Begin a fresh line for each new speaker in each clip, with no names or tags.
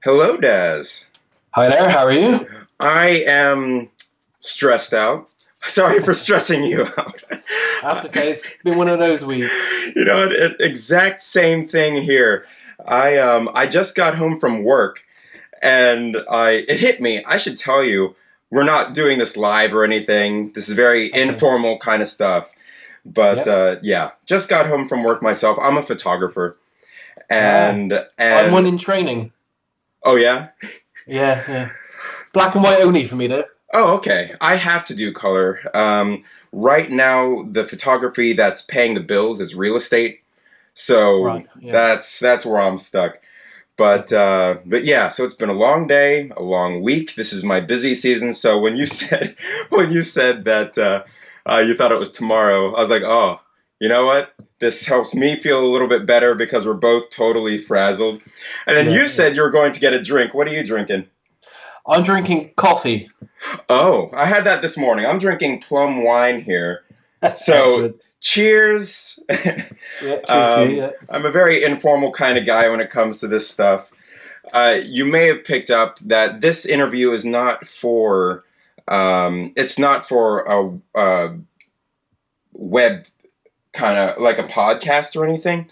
Hello, Daz.
Hi there, how are you?
I am stressed out. Sorry for stressing you out.
That's okay, it's been one of those weeks.
Exact same thing here. I just got home from work, and it hit me. I should tell you, we're not doing this live or anything. This is very
Okay,
informal kind of stuff. But
yep.
yeah, just got home from work myself. I'm a photographer,
Ah,
and
I'm one
and
in training.
oh yeah.
Yeah, yeah. Black and white only for me though.
Oh, okay. I have to do color. Right now, the photography that's paying the bills is real estate, so
Right, yeah.
that's where I'm stuck. But yeah. So it's been a long day, a long week. This is my busy season. So when you said that you thought it was tomorrow, I was like, oh, you know what? This helps me feel a little bit better because we're both totally frazzled. And then
Yeah,
you
yeah.
said you were going to get a drink. What are you drinking?
I'm drinking coffee.
Oh, I had that this morning. I'm drinking plum wine here. So,
Excellent.
cheers.
Yeah, cheers to you, yeah.
I'm a very informal kind of guy when it comes to this stuff. You may have picked up that this interview is not for. It's not for a web kind of like a podcast or anything.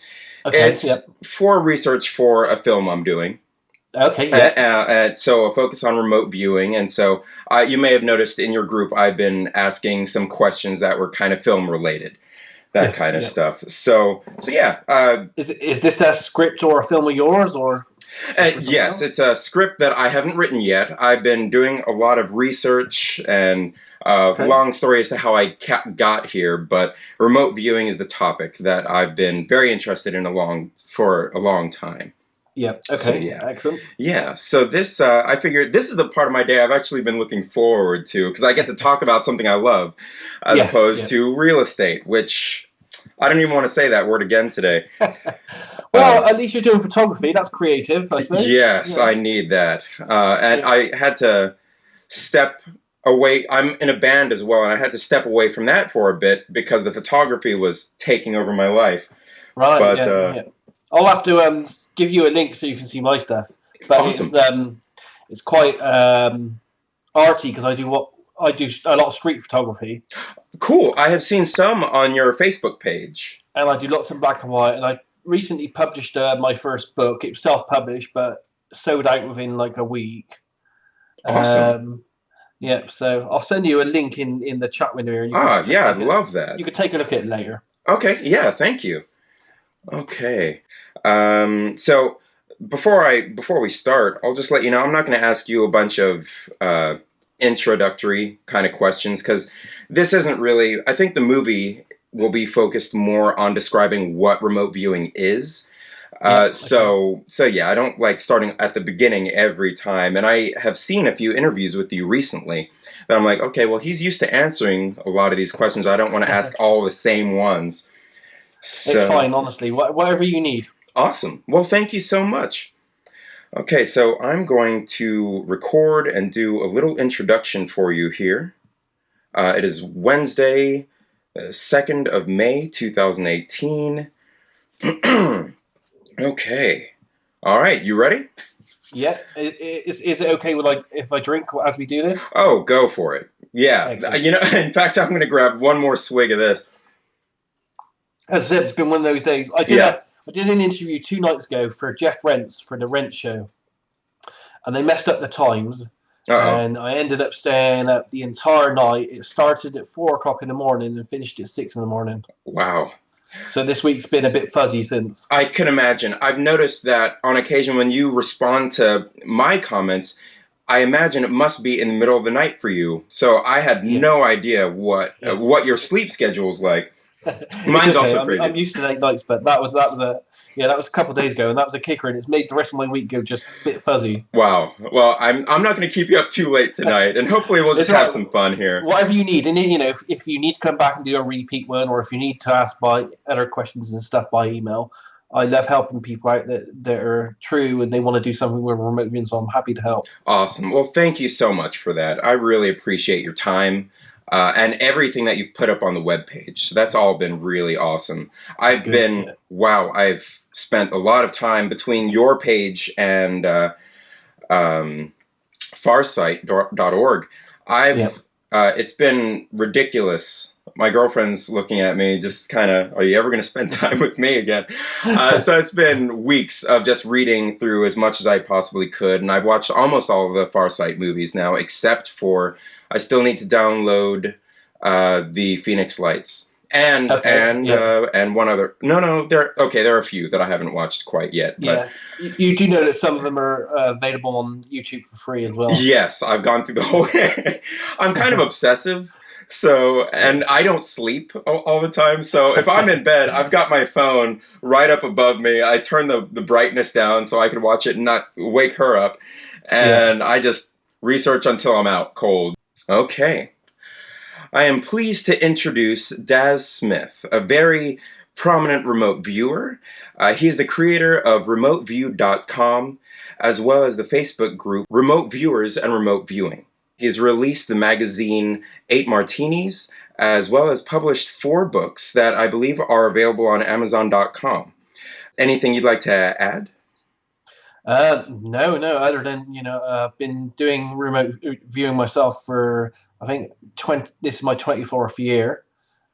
Okay,
It's
yep.
for research for a film I'm doing.
Okay, yeah.
So a focus on remote viewing, and so you may have noticed in your group I've been asking some questions that were kind of film related, that
Yes,
kind of
yeah.
stuff. So yeah,
Is this a script or a film of yours or is it for someone
yes,
else?
it's a script that I haven't written yet. I've been doing a lot of research and
Okay.
long story as to how I got here, but remote viewing is the topic that I've been very interested in for a long time.
Yeah,
So
okay,
yeah.
excellent.
Yeah, so I figured this is the part of my day I've actually been looking forward to because I get to talk about something I love as
Yes,
opposed
yeah.
to real estate, which I don't even want to say that word again today.
Well,
Um,
at least you're doing photography. That's creative, I suppose.
yes,
Yeah,
I need that. And
yeah.
I had to step away. I'm in a band as well, and I had to step away from that for a bit because the photography was taking over my life.
Right,
But
yeah, yeah. I'll have to give you a link so you can see my stuff. But
awesome.
it's quite arty because I do a lot of street photography
Cool. I have seen some on your Facebook page.
and I do lots in black and white. And I recently published my first book. It was self-published, but sold out within like a week.
Awesome.
Yeah, so I'll send you a link in the chat window here, and
Ah, yeah, I'd love that.
you could take a look at it later.
Okay, yeah, thank you. Okay. So before we start, I'll just let you know I'm not going to ask you a bunch of introductory kind of questions because this isn't really. I think the movie will be focused more on describing what remote viewing is.
Yep. Okay.
So yeah, I don't like starting at the beginning every time, and I have seen a few interviews with you recently that I'm like, okay, well, he's used to answering a lot of these questions. I don't want to ask all the same ones.
It's
So
fine, honestly. Whatever you need.
awesome. Well, thank you so much. Okay, so I'm going to record and do a little introduction for you here. It is Wednesday, 2nd of May, 2018. Okay. All right, you ready?
Yeah. Is it okay with like if I drink as we do this?
Oh, go for it. Yeah.
Excellent.
In fact, I'm going to grab one more swig of this.
As I said, it's been one of those days.
Yeah.
I did an interview 2 nights ago for Jeff Rents for the Rent Show, and they messed up the times,
Uh-oh.
and I ended up staying up the entire night. It started at 4 o'clock in the morning and finished at 6 in the morning.
Wow.
So this week's been a bit fuzzy since.
I can imagine. I've noticed that on occasion when you respond to my comments, I imagine it must be in the middle of the night for you. So I had
Yeah,
no idea
yeah.
what your sleep schedule's like.
It's
Mine's
okay.
also
I'm
crazy.
used to late nights, but that was a couple of days ago, and that was a kicker, and it's made the rest of my week go just a bit fuzzy.
Wow. Well, I'm not going to keep you up too late tonight, and hopefully we'll just
It's
have
all right.
some fun here.
Whatever you need, and if you need to come back and do a repeat one, or if you need to ask by other questions and stuff by email, I love helping people out that are true and they want to do something with remote viewing, so I'm happy to help.
Awesome. Well, thank you so much for that. I really appreciate your time. And everything that you've put up on the webpage. So that's all been really awesome.
Good. Yeah.
I've spent a lot of time between your page and um, farsite.org.
Yeah.
It's been ridiculous. My girlfriend's looking at me, just kind of, are you ever going to spend time with me again? So it's been weeks of just reading through as much as I possibly could, and I've watched almost all of the Farsight movies now, except for I still need to download the Phoenix Lights
Okay. Yeah.
and one other. No, there. Okay, there are a few that I haven't watched quite yet, but
Yeah. You do know that some of them are available on YouTube for free as well.
yes, I've gone through the whole. I'm kind of obsessive, so and I don't sleep all the time. So if I'm in bed, I've got my phone right up above me. I turn the brightness down so I can watch it and not wake her up,
Yeah.
and I just research until I'm out cold. Okay, I am pleased to introduce Daz Smith, a very prominent remote viewer. He is the creator of RemoteView.com, as well as the Facebook group Remote Viewers and Remote Viewing. He has released the magazine 8 Martinis, as well as published 4 books that I believe are available on Amazon.com. Anything you'd like to add?
No, no. Other than I've been doing remote viewing myself for I think 20. This is my 24th year.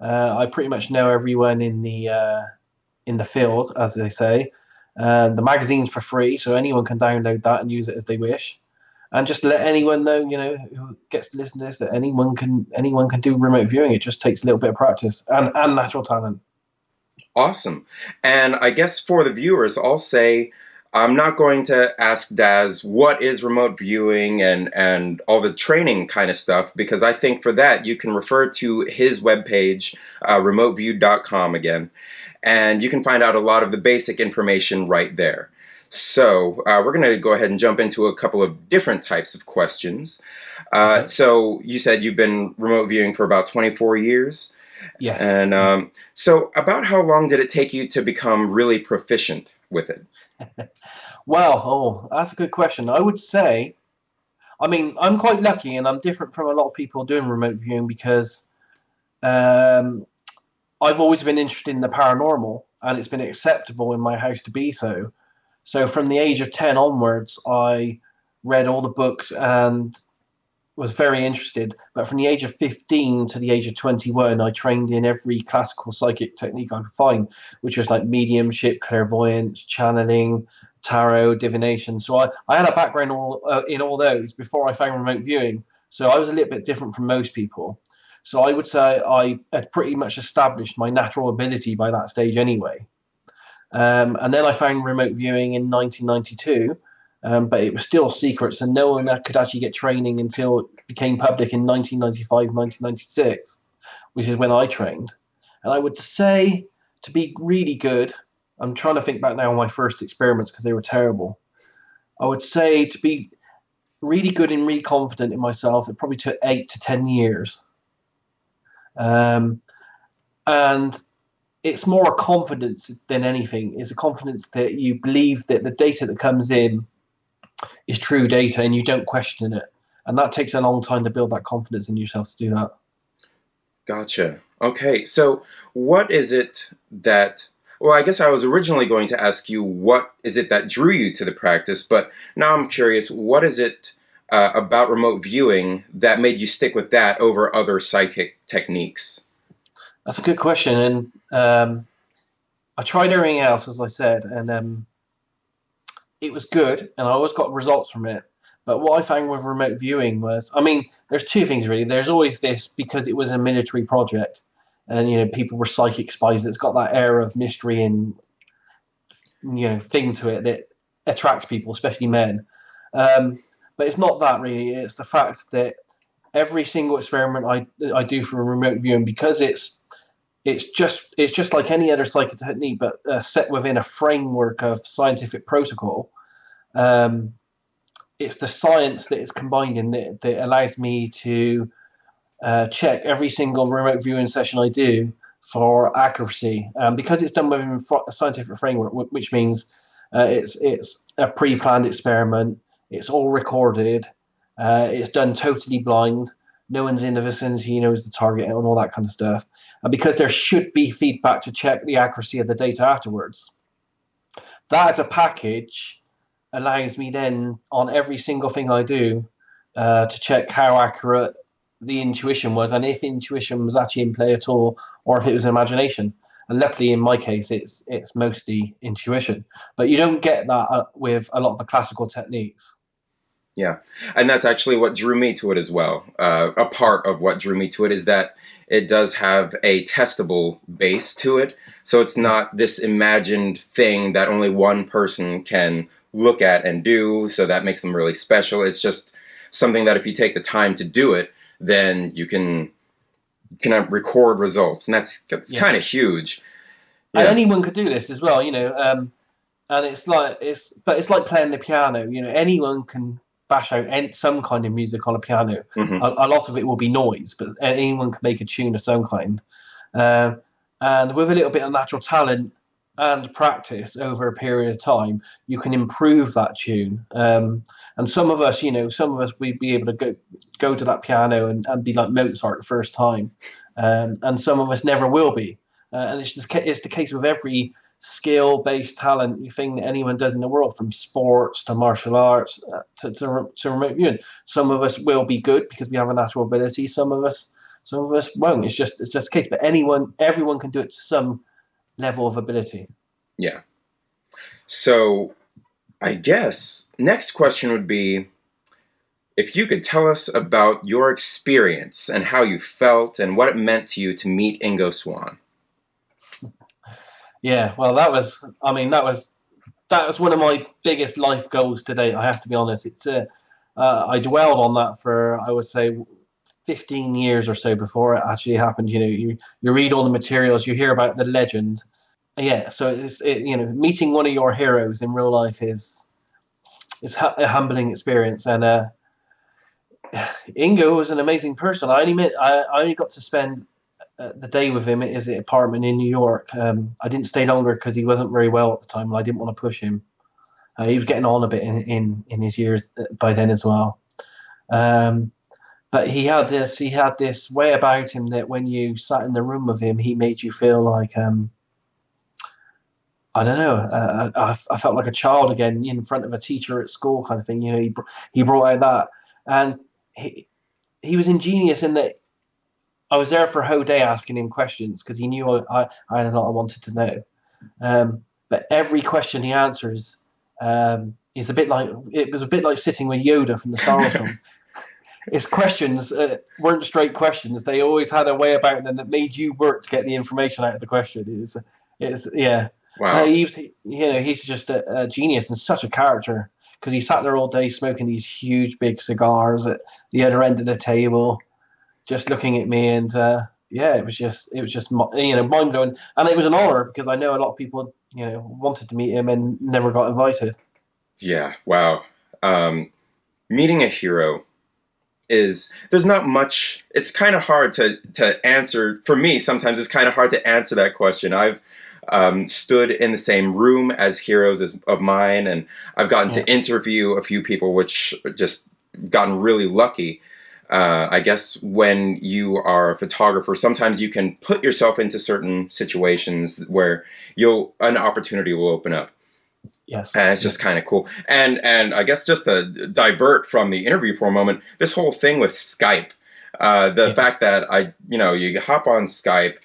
I pretty much know everyone in the field, as they say. The magazine's for free, so anyone can download that and use it as they wish. And just let anyone know, who gets to listen to this, that anyone can do remote viewing. It just takes a little bit of practice and natural talent.
Awesome. And I guess for the viewers, I'll say I'm not going to ask Daz what is remote viewing and all the training kind of stuff, because I think for that you can refer to his webpage, remoteview.com again, and you can find out a lot of the basic information right there. So we're going to go ahead and jump into a couple of different types of questions.
Okay.
So you said you've been remote viewing for about 24 years.
Yes.
And so, about how long did it take you to become really proficient with it?
Well, that's a good question. I would say, I mean, I'm quite lucky, and I'm different from a lot of people doing remote viewing because um, I've always been interested in the paranormal, and it's been acceptable in my house to be so. So from the age of 10 onwards, I read all the books and was very interested. But from the age of 15 to the age of 21, I trained in every classical psychic technique I could find, which was like mediumship, clairvoyance, channeling, tarot, divination. So I had a background in all those before I found remote viewing. So I was a little bit different from most people. So I would say I had pretty much established my natural ability by that stage anyway. And then I found remote viewing in 1992, but it was still secret, so no one could actually get training until it became public in 1995, 1996, which is when I trained. And I would say to be really good, I'm trying to think back now on my first experiments because they were terrible. I would say to be really good and really confident in myself, it probably took 8 to 10 years. Um, and it's more a confidence than anything. It's a confidence that you believe that the data that comes in is true data and you don't question it. And that takes a long time to build that confidence in yourself to do that.
Gotcha. Okay, so what is it that, well, I guess I was originally going to ask you what is it that drew you to the practice, but now I'm curious, what is it about remote viewing that made you stick with that over other psychic techniques?
That's a good question. And I tried everything else, as I said, and it was good, and I always got results from it. But what I found with remote viewing was, I mean, there's two things really. There's always this because it was a military project, and people were psychic spies. It's got that air of mystery and thing to it that attracts people, especially men. Um, but it's not that really. It's the fact that every single experiment I do for remote viewing, because it's just like any other psychic technique, but set within a framework of scientific protocol. Um, it's the science that is combined in that allows me to check every single remote viewing session I do for accuracy, because it's done within a scientific framework, which means it's a pre-planned experiment. It's all recorded. It's done totally blind. No one's in the vicinity. He knows the target and all that kind of stuff. And because there should be feedback to check the accuracy of the data afterwards. That as a package allows me then on every single thing I do to check how accurate the intuition was, and if intuition was actually in play at all, or if it was imagination. And luckily, in my case, it's mostly intuition. But you don't get that with a lot of the classical techniques.
Yeah, and that's actually what drew me to it as well. A part of what drew me to it is that it does have a testable base to it. So it's not this imagined thing that only one person can look at and do, so that makes them really special. It's just something that if you take the time to do it, then you can record results, and that's
Yeah,
kind of huge.
and
Yeah.
anyone could do this as well. And it's like playing the piano. Anyone can bash out some kind of music on a piano.
Hmm.
A lot of it will be noise, but anyone can make a tune of some kind. Uh, and with a little bit of natural talent and practice over a period of time, you can improve that tune. And some of us we'd be able to go to that piano and be like Mozart the first time, and some of us never will be. And it's the case with every skill-based talent thing that anyone does in the world, from sports to martial arts to remote viewing. Some of us will be good because we have a natural ability. Some of us won't. It's just a case. But everyone can do it to some level of ability.
Yeah. So I guess next question would be if you could tell us about your experience and how you felt and what it meant to you to meet Ingo Swann.
Yeah. Well, that was one of my biggest life goals today. I have to be honest. I dwelled on that for, I would say, 15 years or so before it actually happened. You read all the materials, you hear about the legend. Yeah, so meeting one of your heroes in real life is a humbling experience. And Ingo was an amazing person. I only got to spend the day with him at his apartment in New York. I didn't stay longer because he wasn't very well at the time, and I didn't want to push him. He was getting on a bit in his years by then as well. Um, but he had this way about him that when you sat in the room with him, he made you feel like I don't know. I felt like a child again in front of a teacher at school, kind of thing. He brought out that, and he he was ingenious in that I was there for a whole day asking him questions because he knew I had a lot I wanted to know. But every question he answers is a bit like it was a bit like sitting with Yoda from the Star Wars films. His questions weren't straight questions; they always had a way about them that made you work to get the information out of the question. It's yeah.
Wow.
He's just a genius and such a character because he sat there all day smoking these huge big cigars at the other end of the table, just looking at me, and yeah, it was just mind blowing, and it was an honor because I know a lot of people wanted to meet him and never got invited.
Yeah. Wow. Um, Meeting a hero is there's not much. It's kind of hard to answer for me. Sometimes it's kind of hard to answer that question. I've stood in the same room as heroes of mine, and I've gotten
Yeah,
to interview a few people, which just gotten really lucky. I guess when you are a photographer, sometimes you can put yourself into certain situations where an opportunity will open up.
yes,
And it's
yeah,
just kind of cool. And I guess just to divert from the interview for a moment, this whole thing with Skype, the
yeah.
fact that you hop on Skype,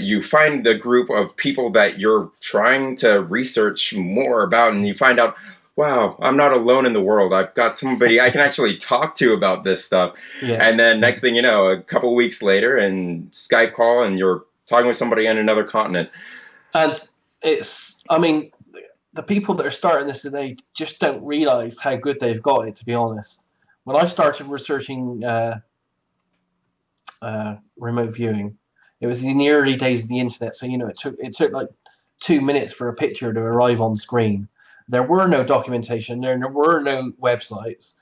you find the group of people that you're trying to research more about, and you find out, wow, I'm not alone in the world. I've got somebody I can actually talk to about this stuff.
Yeah,
And then
yeah.
next thing you know, a couple weeks later, and Skype call, and you're talking with somebody on another continent.
And I mean, the people that are starting this today just don't realize how good they've got it. To be honest, when I started researching remote viewing, it was in the early days of the internet. So it took like 2 minutes for a picture to arrive on screen. There were no documentation. There were no websites.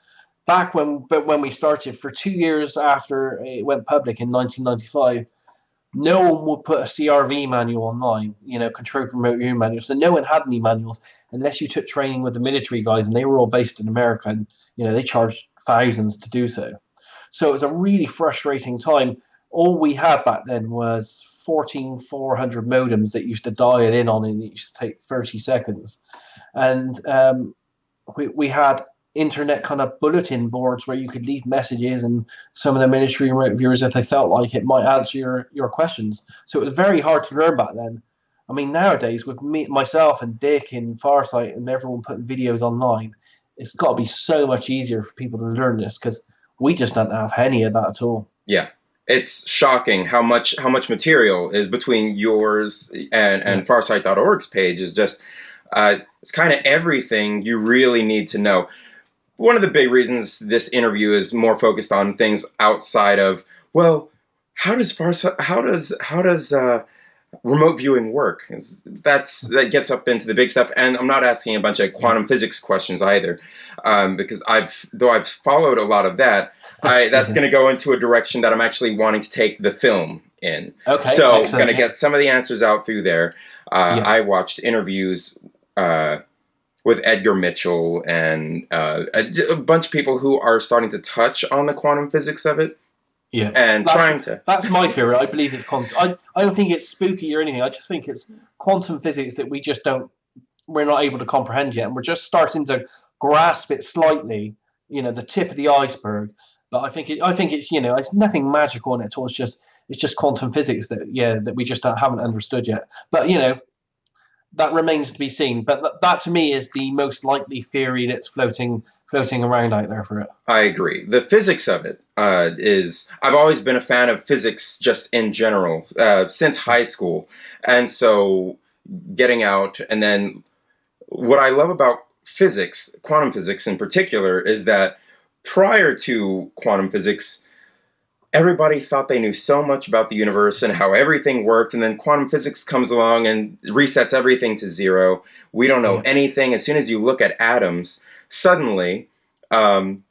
But when we started, for 2 years after it went public in 1995, no one would put a CRV manual online, controlled remote viewing manual. So no one had any manuals unless you took training with the military guys, and they were all based in America, and they charged thousands to do so. So it was a really frustrating time. All we had back then was 14400 modems that used to dial in on, and it used to take 30 seconds. And we had internet kind of bulletin boards where you could leave messages, and some of the military reviewers, if they felt like it, might answer your questions. So it was very hard to learn back then. I mean, nowadays with me, myself, and Dick, and Farsight, and everyone putting videos online, it's got to be so much easier for people to learn this because we just don't have any of that at all.
Yeah. It's shocking how much material is between yours and Farsight.org's page. Is just it's kind of everything you really need to know. One of the big reasons this interview is more focused on things outside of, well, how does remote viewing work? That gets up into the big stuff, and I'm not asking a bunch of quantum physics questions either, because I've followed a lot of that. That's going to go into a direction that I'm actually wanting to take the film in.
Okay,
so going to get some of the answers out for you there.
Yeah.
I watched interviews with Edgar Mitchell and a bunch of people who are starting to touch on the quantum physics of it.
Yeah,
and
that's my theory. I believe it's quantum. I don't think it's spooky or anything. I just think it's quantum physics that we're not able to comprehend yet, and we're just starting to grasp it slightly. The tip of the iceberg. But I think it's it's nothing magical in it at all. It's just quantum physics that we just haven't understood yet. But that remains to be seen. But that to me is the most likely theory that's floating around out there for it.
I agree. The physics of it is... I've always been a fan of physics just in general, since high school. And so getting out, and then what I love about physics, quantum physics in particular, is that prior to quantum physics, everybody thought they knew so much about the universe and how everything worked, and then quantum physics comes along and resets everything to zero. We don't know anything. As soon as you look at atoms, suddenly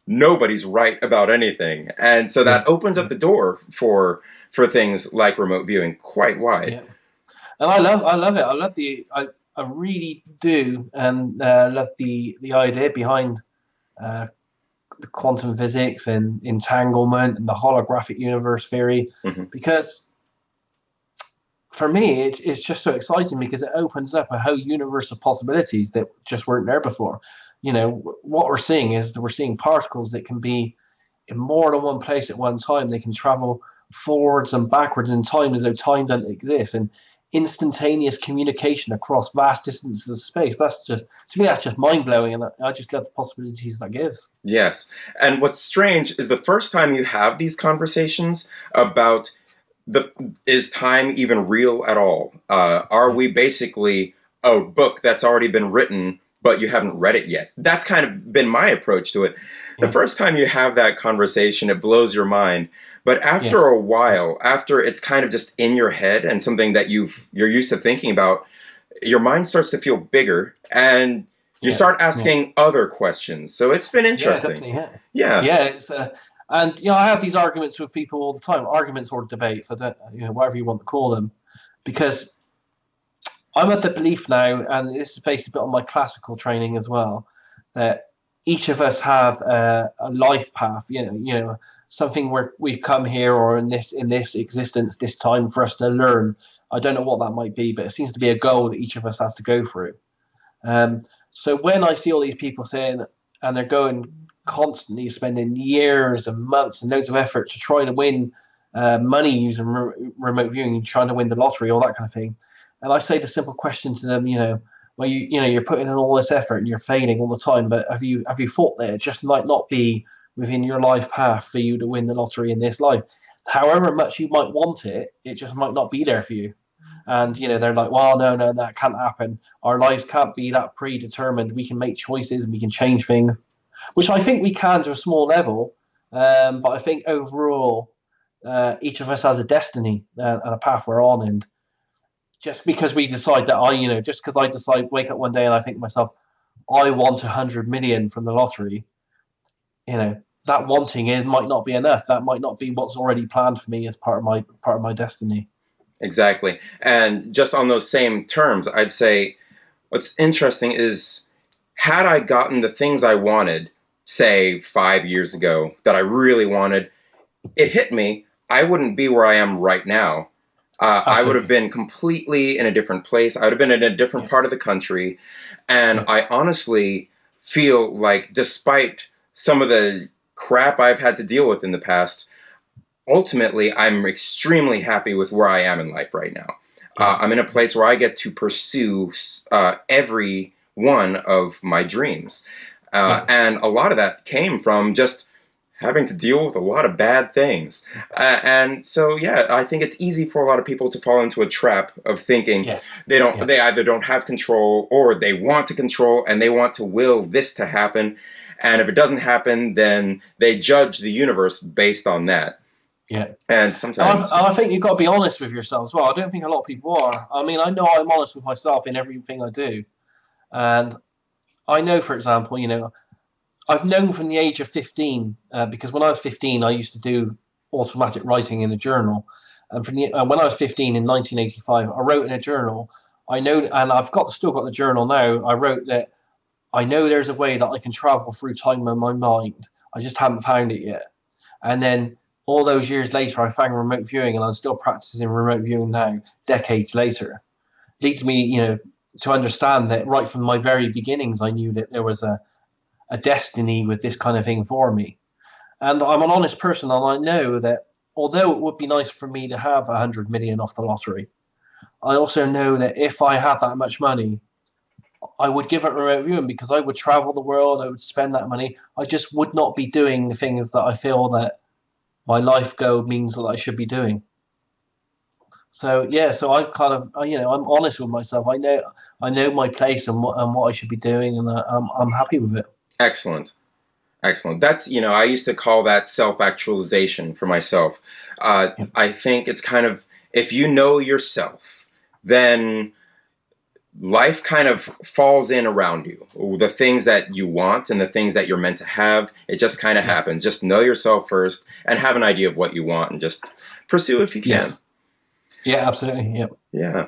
nobody's right about anything. And so that opens up the door for things like remote viewing quite wide.
Yeah. And I love it. I really do, and love the idea behind the quantum physics and entanglement and the holographic universe theory, because for me it's just so exciting because it opens up a whole universe of possibilities that just weren't there before. What we're seeing is that we're seeing particles that can be in more than one place at one time. They can travel forwards and backwards in time as though time doesn't exist, and instantaneous communication across vast distances of space. That's just mind-blowing, and I just love the possibilities that gives.
Yes. And what's strange is the first time you have these conversations about is time even real at all? Are we basically a book that's already been written, but you haven't read it yet? That's kind of been my approach to it. The first time you have that conversation, it blows your mind. But after a while, after it's kind of just in your head and something that you're used to thinking about, your mind starts to feel bigger, and you start asking other questions. So it's been interesting.
Yeah. It's and I have these arguments with people all the time, arguments or debates. I don't, whatever you want to call them, because I'm at the belief now, and this is based a bit on my classical training as well, that each of us have a life path. Something where we've come here, or in this existence, this time for us to learn. I don't know what that might be, but it seems to be a goal that each of us has to go through. So when I see all these people saying, and they're going constantly spending years and months and loads of effort to try to win money using remote viewing, trying to win the lottery, all that kind of thing, and I say the simple question to them, well, you're putting in all this effort and you're failing all the time, but have you thought that it just might not be within your life path for you to win the lottery in this life? However much you might want it, it just might not be there for you. And they're like, well, no, that can't happen. Our lives can't be that predetermined. We can make choices and we can change things, which I think we can to a small level. But I think overall, each of us has a destiny and a path we're on. And just because we decide that just because I decide, wake up one day and I think to myself, I want 100 million from the lottery, that wanting might not be enough. That might not be what's already planned for me as part of my destiny.
Exactly. And just on those same terms, I'd say what's interesting is, had I gotten the things I wanted, say 5 years ago, that I really wanted, it hit me, I wouldn't be where I am right now. I would have been completely in a different place. I would have been in a different part of the country. And I honestly feel like despite some of the crap I've had to deal with in the past, ultimately I'm extremely happy with where I am in life right now.
Yeah.
I'm in a place where I get to pursue every one of my dreams.
Yeah.
And a lot of that came from just having to deal with a lot of bad things. And so, yeah, I think it's easy for a lot of people to fall into a trap of thinking
Yes.
they either don't have control or they want to control and they want to will this to happen. And if it doesn't happen, then they judge the universe based on that.
Yeah.
And sometimes,
And I think you've got to be honest with yourself as well. I don't think a lot of people are. I mean, I know I'm honest with myself in everything I do. And I know, for example, I've known from the age of 15, because when I was 15, I used to do automatic writing in a journal. And when I was 15 in 1985, I wrote in a journal. I know, and still got the journal now. I wrote that I know there's a way that I can travel through time in my mind. I just haven't found it yet. And then all those years later, I found remote viewing, and I'm still practicing remote viewing now, decades later. Leads me, to understand that right from my very beginnings, I knew that there was a destiny with this kind of thing for me. And I'm an honest person, and I know that although it would be nice for me to have 100 million off the lottery, I also know that if I had that much money, I would give it remote viewing because I would travel the world, I would spend that money. I just would not be doing the things that I feel that my life goal means that I should be doing. So yeah, so I kind of, I'm honest with myself. I know my place and what I should be doing, and I'm happy with it.
excellent. Excellent. That's, I used to call that self-actualization for myself.
Yeah.
I think it's kind of, if you know yourself, then life kind of falls in around you. The things that you want and the things that you're meant to have, it just kind of
Yes.
happens. Just know yourself first and have an idea of what you want and just pursue if you can.
Yes. Yeah, absolutely. Yeah.
Yeah.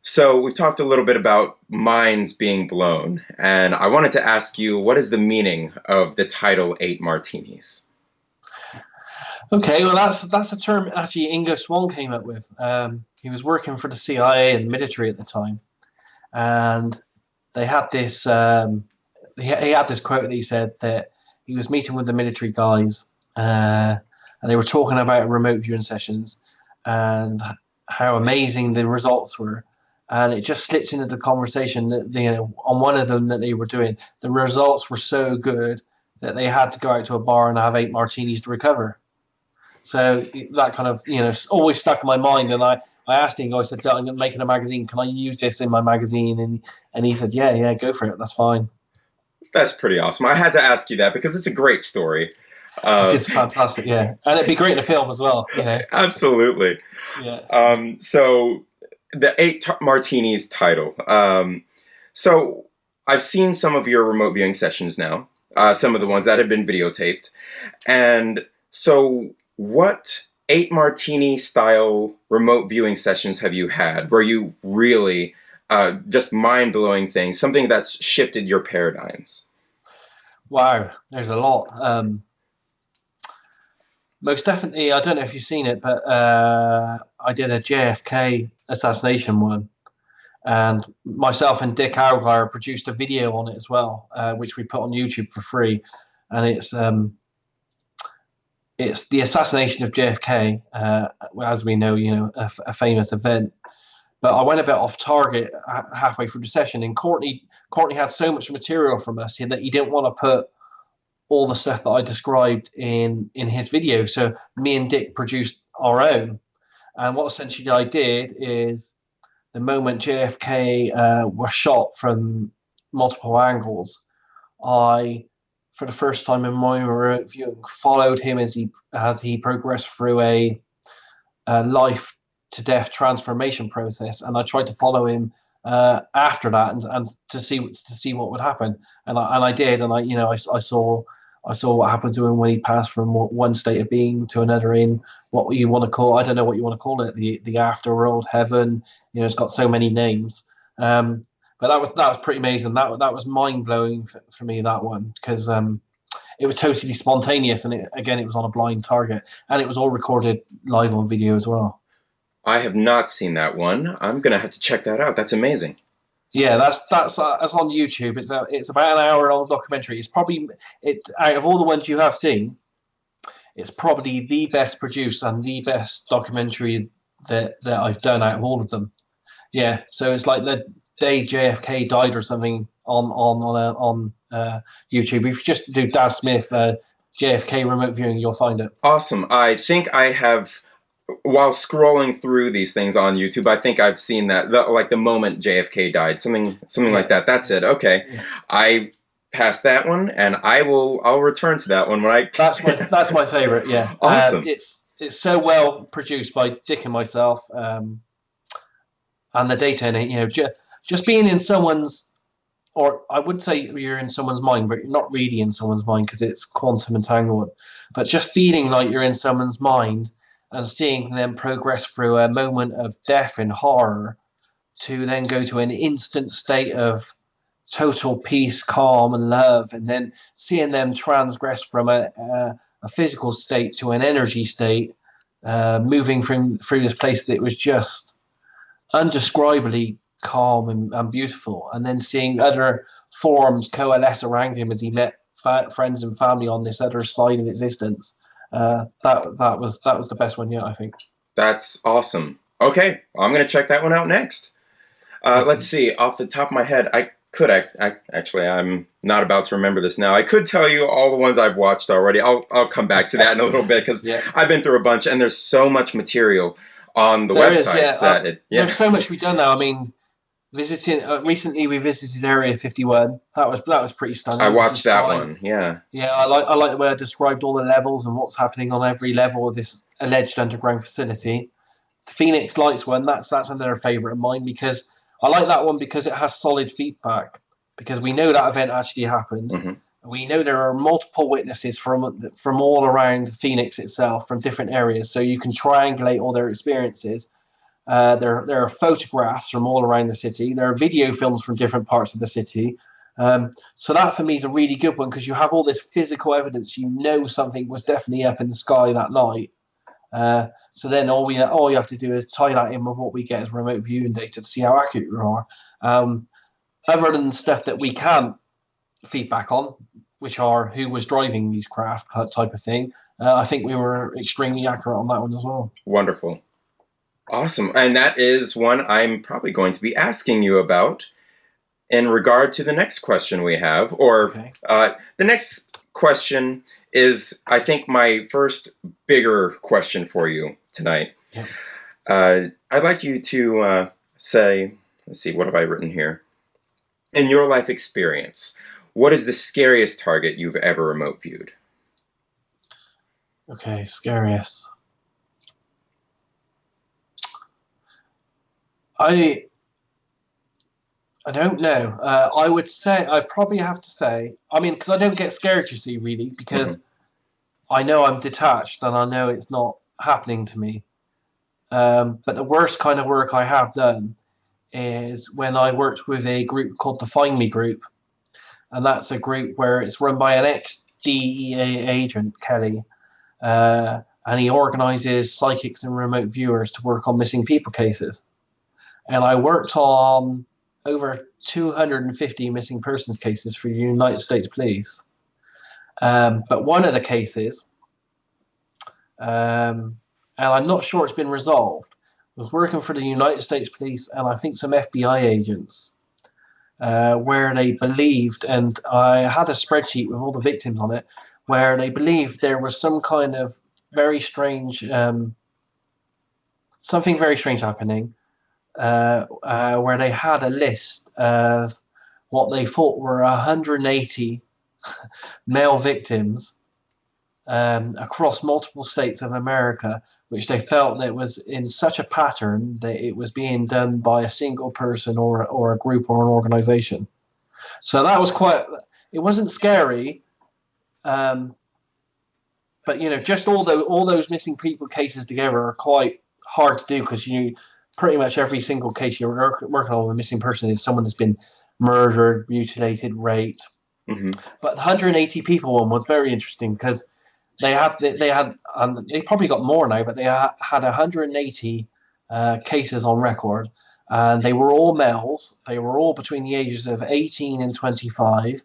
So we've talked a little bit about minds being blown, and I wanted to ask you, what is the meaning of the title 8 Martinis?
Okay, well that's a term actually Ingo Swann came up with. He was working for the CIA and the military at the time, and they had this. He had this quote that he said that he was meeting with the military guys, and they were talking about remote viewing sessions and how amazing the results were. And it just slipped into the conversation that on one of them that they were doing, the results were so good that they had to go out to a bar and have 8 martinis to recover. So that kind of always stuck in my mind, and I asked him. I said, "I'm making a magazine. Can I use this in my magazine?" And he said, "Yeah, go for it. That's fine."
That's pretty awesome. I had to ask you that because it's a great story.
It is fantastic, yeah, and it'd be great in a film as well.
Absolutely.
Yeah.
So the 8 Martinis title. So I've seen some of your remote viewing sessions now, some of the ones that have been videotaped. And so what 8 Martini style remote viewing sessions have you had where you really just mind-blowing things, something that's shifted your paradigms?
Wow, there's a lot. Most definitely, I don't know if you've seen it, but I did a JFK assassination one, and myself and Dick Algar produced a video on it as well, which we put on YouTube for free, and it's the assassination of JFK, as we know, a famous event. But I went a bit off target halfway through the session, and Courtney had so much material from us that he didn't want to put all the stuff that I described in his video. So me and Dick produced our own. And what essentially I did is the moment JFK was shot from multiple angles, I, for the first time in my remote viewing, followed him as he progressed through a life to death transformation process, and I tried to follow him after that and to see what would happen, and I did, and I saw what happened to him when he passed from one state of being to another in what you want to call, I don't know what you want to call it, the afterworld, heaven. It's got so many names. But that was pretty amazing. That was mind blowing for me, that one, because it was totally spontaneous, and it was on a blind target, and it was all recorded live on video as well.
I have not seen that one. I'm going to have to check that out. That's amazing.
Yeah, that's on YouTube. It's about an hour long documentary. It's probably it out of all the ones you have seen, it's probably the best produced and the best documentary that I've done out of all of them. Yeah, so it's like the day JFK died or something on YouTube. If you just do Daz Smith JFK remote viewing, you'll find it.
Awesome. I think I have, while scrolling through these things on YouTube, I think I've seen that, like the moment JFK died, something like
Yeah,
that. That's it. Okay,
yeah.
I passed that one, and I'll return to that one when I.
That's my favorite. Yeah,
Awesome.
it's so well produced by Dick and myself, and the data in it. Just being in someone's, or I would say you're in someone's mind, but you're not really in someone's mind because it's quantum entanglement. But just feeling like you're in someone's mind and seeing them progress through a moment of death and horror to then go to an instant state of total peace, calm, and love, and then seeing them transgress from a physical state to an energy state, moving through this place that was just undescribably calm and beautiful, and then seeing other forms coalesce around him as he met friends and family on this other side of existence. That was the best one yet, I think.
That's awesome. Okay, I'm gonna check that one out next. Let's
Excellent.
see. Off the top of my head, actually, I'm not about to remember this now. I could tell you all the ones I've watched already. I'll come back to that in a little bit because
Yeah,
I've been through a bunch, and there's so much material on the
there is. Yeah,
websites that it. Yeah,
there's so much to be done now. I mean, visiting recently, we visited Area 51. That was pretty
I
stunning to
watched that
describe.
one. Yeah,
Yeah, I like the way I described all the levels and what's happening on every level of this alleged underground facility. The Phoenix Lights one, that's another favourite of mine because I like that one because it has solid feedback. Because we know that event actually happened.
hmm
We know there are multiple witnesses from all around Phoenix itself, from different areas, so you can triangulate all their experiences. There are photographs from all around the city. There are video films from different parts of the city. So that for me is a really good one because you have all this physical evidence. You know something was definitely up in the sky that night. So then all you have to do is tie that in with what we get as remote viewing data to see how accurate you are. Other than stuff that we can't feedback on, which are who was driving these craft type of thing, I think we were extremely accurate on that one as well.
wonderful, awesome, and that is one I'm probably going to be asking you about in regard to the next question we have, or
Okay.
the next question is, I think, my first bigger question for you tonight.
Yeah.
I'd like you to say, let's see, what have I written here? In your life experience, what is the scariest target you've ever remote viewed?
Okay. Scariest. I I don't know. I would say I probably have to say. I mean, because I don't get scared, you see, really,
hmm
because I know I'm detached and I know it's not happening to me. But the worst kind of work I have done is when I worked with a group called the Find Me Group, and that's a group where it's run by an ex-DEA agent, Kelly, and he organises psychics and remote viewers to work on missing people cases. And I worked on over 250 missing persons cases for United States Police. But one of the cases, and I'm not sure it's been resolved, was working for the United States Police and I think some FBI agents, where they believed, and I had a spreadsheet with all the victims on it, where they believed there was some kind of very strange, something very strange happening, where they had a list of what they thought were 180 male victims across multiple states of America, which they felt that was in such a pattern that it was being done by a single person or a group or an organization. So that was quite. It wasn't scary, um, but just all those missing people cases together are quite hard to do because you pretty much every single case you're working on with a missing person is someone that's been murdered, mutilated, raped.
hmm
But the 180 people one was very interesting because they had they probably got more now, but they had 180 cases on record, and they were all males. They were all between the ages of 18 and 25.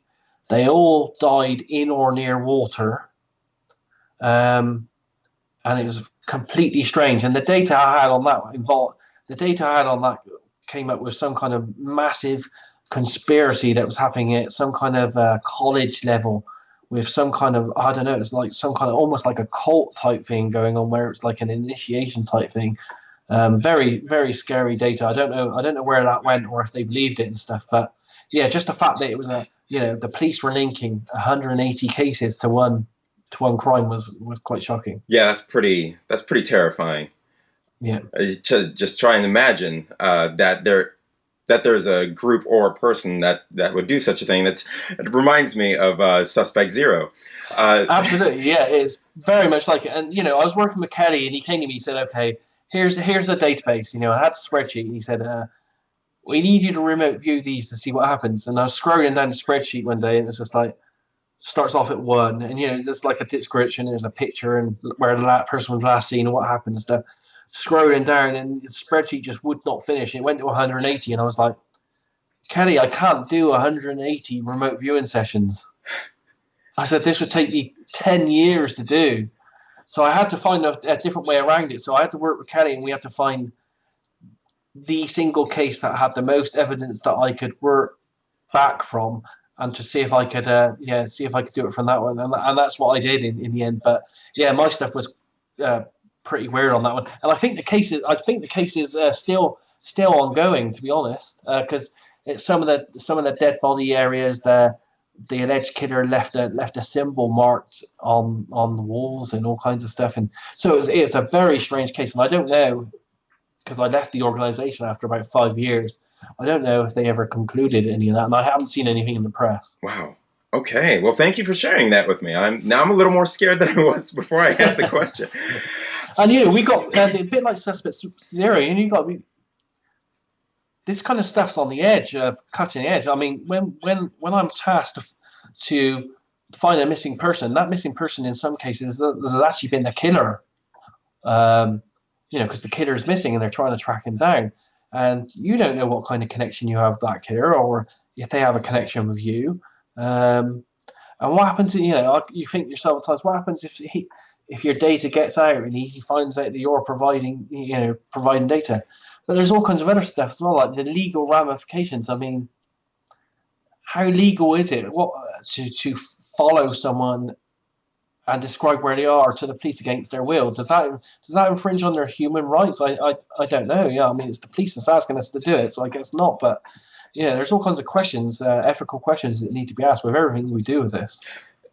They all died in or near water, and it was completely strange. And the data I had on that came up with some kind of massive conspiracy that was happening at some kind of college level, with some kind of, I don't know, it's like some kind of almost like a cult type thing going on, where it's like an initiation type thing. Very, very scary data. I don't know where that went, or if they believed it and stuff. But yeah, just the fact that it was the police were linking 180 cases to one crime was quite shocking.
Yeah, that's pretty terrifying.
Yeah.
Just try and imagine that there's a group or a person that would do such a thing. It reminds me of Suspect Zero.
Absolutely, yeah, it's very much like it. And I was working with Kelly, and he came to me. He said, "Okay, here's the database." I had a spreadsheet. And he said, "We need you to remote view these to see what happens." And I was scrolling down the spreadsheet one day, and it's just like starts off at 1, and there's like a description, there's a picture, and where the person was last seen and what happened and stuff. Scrolling down, and the spreadsheet just would not finish. It went to 180, and I was like, "Kelly, I can't do 180 remote viewing sessions." I said, "This would take me 10 years to do." So I had to find a different way around it. So I had to work with Kelly, and we had to find the single case that had the most evidence that I could work back from, and to see if I could, see if I could do it from that one. And that's what I did in the end. But yeah, my stuff was pretty weird on that one. And I think the case is still ongoing, to be honest, because it's some of the dead body areas. The alleged killer left a symbol marked on the walls and all kinds of stuff. And so it's a very strange case. And I don't know, because I left the organization after about 5 years. I don't know if they ever concluded any of that, and I haven't seen anything in the press.
Wow. Okay. Well, thank you for sharing that with me. I'm a little more scared than I was before I asked the question.
And we got a bit like Suspect Zero, and you got this kind of stuff's on the edge of cutting edge. I mean, when I'm tasked to find a missing person, that missing person in some cases has actually been the killer. Because the killer is missing and they're trying to track him down, and you don't know what kind of connection you have with that killer, or if they have a connection with you. And what happens? You think to yourself at times, what happens if your data gets out and he finds out that you're providing data? But there's all kinds of other stuff as well, like the legal ramifications. I mean, how legal is it to follow someone and describe where they are to the police against their will? Does that infringe on their human rights? I don't know. Yeah, I mean, it's the police that's asking us to do it, so I guess not. But yeah, there's all kinds of questions, ethical questions that need to be asked with everything we do with this.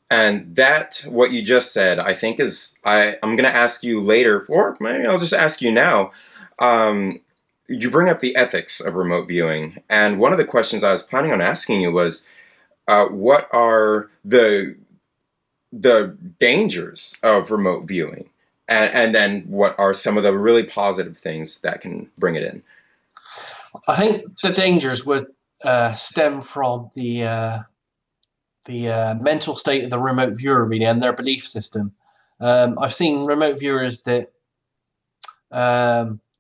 And that, what you just said, I think I'm going to ask you later, or maybe I'll just ask you now. You bring up the ethics of remote viewing, and one of the questions I was planning on asking you was, what are the dangers of remote viewing, and then what are some of the really positive things that can bring it in?
I think the dangers would stem from the mental state of the remote viewer, really, and their belief system. I've seen remote viewers that,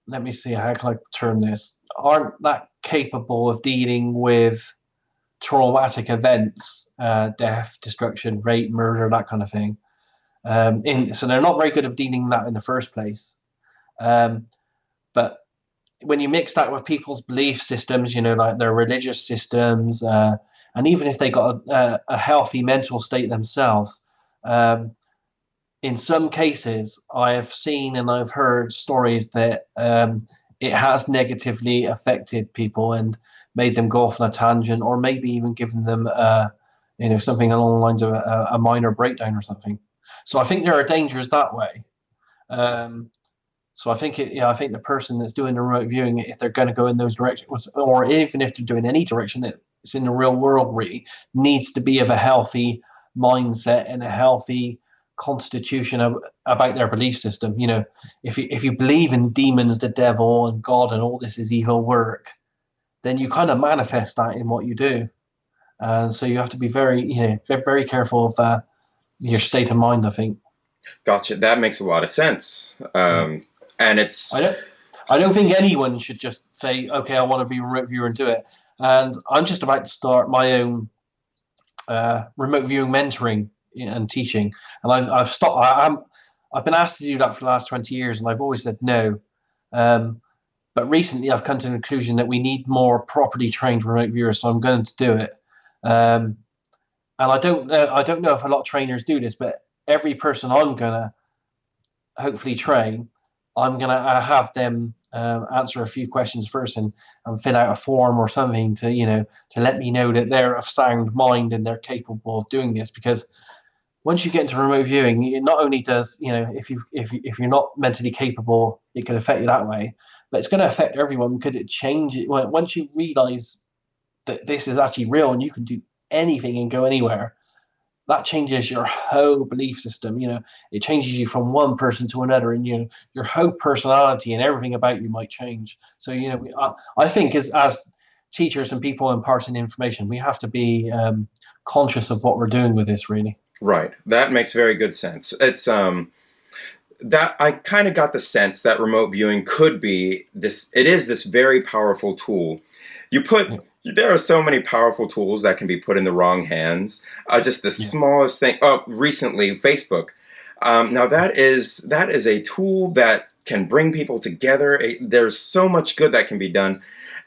let me see, how can I term this, aren't that capable of dealing with traumatic events, death, destruction, rape, murder, that kind of thing. So they're not very good at dealing with that in the first place. But when you mix that with people's belief systems, like their religious systems, and even if they got a healthy mental state themselves, in some cases, I have seen and I've heard stories that it has negatively affected people and made them go off on a tangent, or maybe even given them, something along the lines of a minor breakdown or something. So I think there are dangers that way. So I think I think the person that's doing the remote viewing, if they're going to go in those directions, or even if they're doing any direction that's in the real world, really needs to be of a healthy mindset and a healthy constitution about their belief system. If you believe in demons, the devil, and God, and all this is evil work, then you kind of manifest that in what you do. And so you have to be very, very careful of your state of mind, I think.
Gotcha. That makes a lot of sense. And it's...
I don't think anyone should just say, okay, I want to be a remote viewer and do it. And I'm just about to start my own remote viewing mentoring and teaching. And I've stopped. I've been asked to do that for the last 20 years, and I've always said no. Um, but recently, I've come to the conclusion that we need more properly trained remote viewers, so I'm going to do it. Um, and I don't know if a lot of trainers do this, but every person I'm gonna hopefully train, I'm gonna have them answer a few questions first and fill out a form or something to to let me know that they're of sound mind and they're capable of doing this. Because once you get into remote viewing, it not only does if you're not mentally capable, it can affect you that way, but it's going to affect everyone because it changes once you realize that this is actually real and you can do anything and go anywhere. That changes your whole belief system. It changes you from one person to another, and your whole personality and everything about you might change. So I think as teachers and people imparting information, we have to be conscious of what we're doing with this. Really,
Right. That makes very good sense. It's that I kind of got the sense that remote viewing could be this. It is this very powerful tool. You put
yeah,
there are so many powerful tools that can be put in the wrong hands. Just the
yeah,
smallest thing. Oh, recently Facebook. Now that is a tool that can bring people together. There's so much good that can be done,